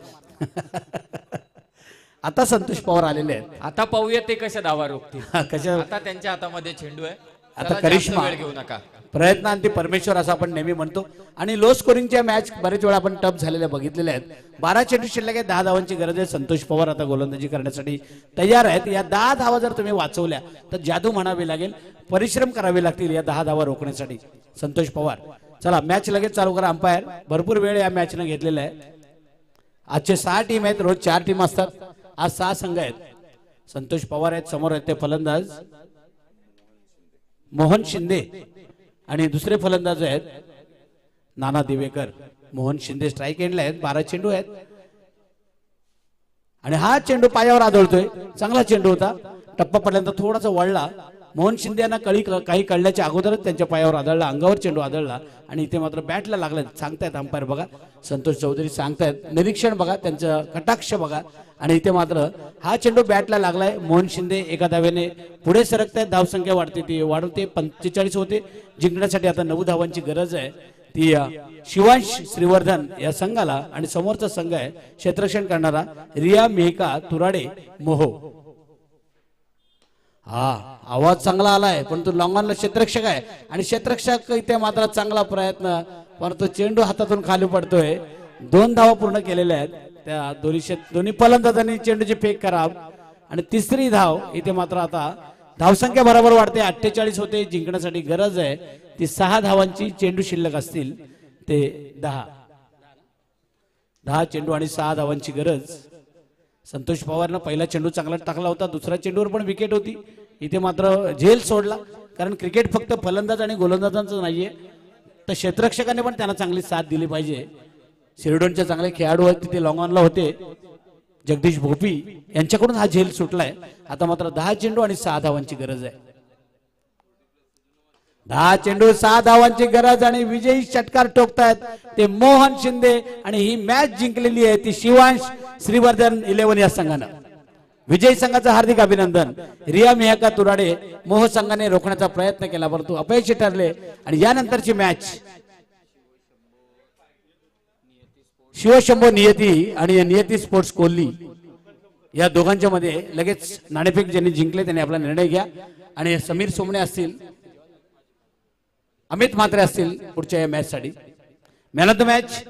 आता संतोष पवार आलेले आहेत. आता पाहूया ते कशा धावा रोखतील. कशा आता त्यांच्या हातामध्ये चेंडू आहे. आता चला, करिश्मा. जास्त वेळ घेऊ नका. प्रयत्नांती परमेश्वर असं आपण नेहमी म्हणतो. आणि लो स्कोरिंगच्या मॅच बरेच वेळा आपण टफ झालेल्या बघितलेल्या आहेत. 12 चेंडू शिल्लक आहे, 10 धावांची गरज आहे. संतोष पवार आता गोलंदाजी करण्यासाठी तयार आहेत. या 10 धावा जर तुम्ही वाचवल्या तर जादू म्हणावी लागेल, परिश्रम करावे लागतील या 10 धावा रोखण्यासाठी. संतोष पवार, चला मॅच लगेच चालू करा. अंपायर भरपूर वेळ या मॅचनं घेतलेला आहे. आजचे 6 टीम आहेत, रोज 4 टीम असतात. आज 6 संघ आहेत. संतोष पवार आहेत, समोर आहेत ते फलंदाज मोहन शिंदे आणि दुसरे फलंदाज आहेत नाना दिवेकर. मोहन शिंदे स्ट्राईक एंडला आहेत. 12 चेंडू आहेत आणि हा चेंडू पायावर आदळतोय. चांगला चेंडू होता, टप्पा पडल्यानंतर थोडासा वळला. मोहन शिंदे यांना काही कळल्याच्या अगोदरच त्यांच्या पायावर आदळला, अंगावर चेंडू आदळला आणि इथे मात्र बॅटला लागला. सांगतायत अंपायर बघा, संतोष चौधरी सांगतायत, निरीक्षण बघा, त्यांचं कटाक्ष बघा. आणि इथे मात्र हा चेंडू बॅटला लागलाय. मोहन शिंदे एका धावेने पुढे सरकतायत. धावसंख्या वाढते, ती वाढवते. 45 होते. जिंकण्यासाठी आता 9 धावांची गरज आहे. ती शिवांश श्रीवर्धन या संघाला. आणि समोरचा संघ आहे क्षेत्ररक्षण करणारा रिया मेहका तुराडे मोहो. हा आवाज चांगला आलाय, परंतु लॉंगॉनला क्षेत्ररक्षक आहे आणि क्षेत्ररक्षक इथे मात्र चांगला प्रयत्न, परंतु चेंडू हातातून खाली पडतोय. 2 धावा पूर्ण केलेल्या आहेत. त्या दोन्ही फलंदाजांनी चेंडूची फेक खराब आणि तिसरी धाव. इथे मात्र आता धावसंख्या बरोबर वाढते. 48 होते. जिंकण्यासाठी गरज आहे ती 6 धावांची. चेंडू शिल्लक असतील ते 10 चेंडू आणि 6 धावांची गरज. संतोष पवारनं पहिला चेंडू चांगला टाकला होता. दुसऱ्या चेंडूवर पण विकेट होती. इथे मात्र झेल सोडला, कारण क्रिकेट फक्त फलंदाज आणि गोलंदाजांचं नाहीये, तर क्षेत्ररक्षकाने पण त्यांना चांगली साथ दिली पाहिजे. शिरडोनचे चांगले खेळाडू आहेत तिथे लॉंगॉनला होते. जगदीश भोपी यांच्याकडून हा झेल सुटलाय. आता मात्र 10 चेंडू आणि 6 धावांची गरज आहे. 10 चेंडू 6 धावांची गरज आणि विजयी षटकार ठोकतायत ते मोहन शिंदे. आणि ही मॅच जिंकलेली आहे ती शिवांश श्रीवर्धन 11 या संघानं. विजयी संघाचं हार्दिक अभिनंदन. रिया मेहका तुराडे मोह संघाने रोखण्याचा प्रयत्न केला, परंतु अपयशी ठरले. आणि यानंतरची मॅच शिवशंभो नियती आणि नियती स्पोर्ट्स कोल्ली या दोघांच्या मध्ये लगेच नाणेफेक ज्यांनी जिंकले त्यांनी आपला निर्णय घ्या. आणि समीर सोमणे असतील, अमित म्हात्रे असतील पुढच्या या मॅच साठी. Man of the match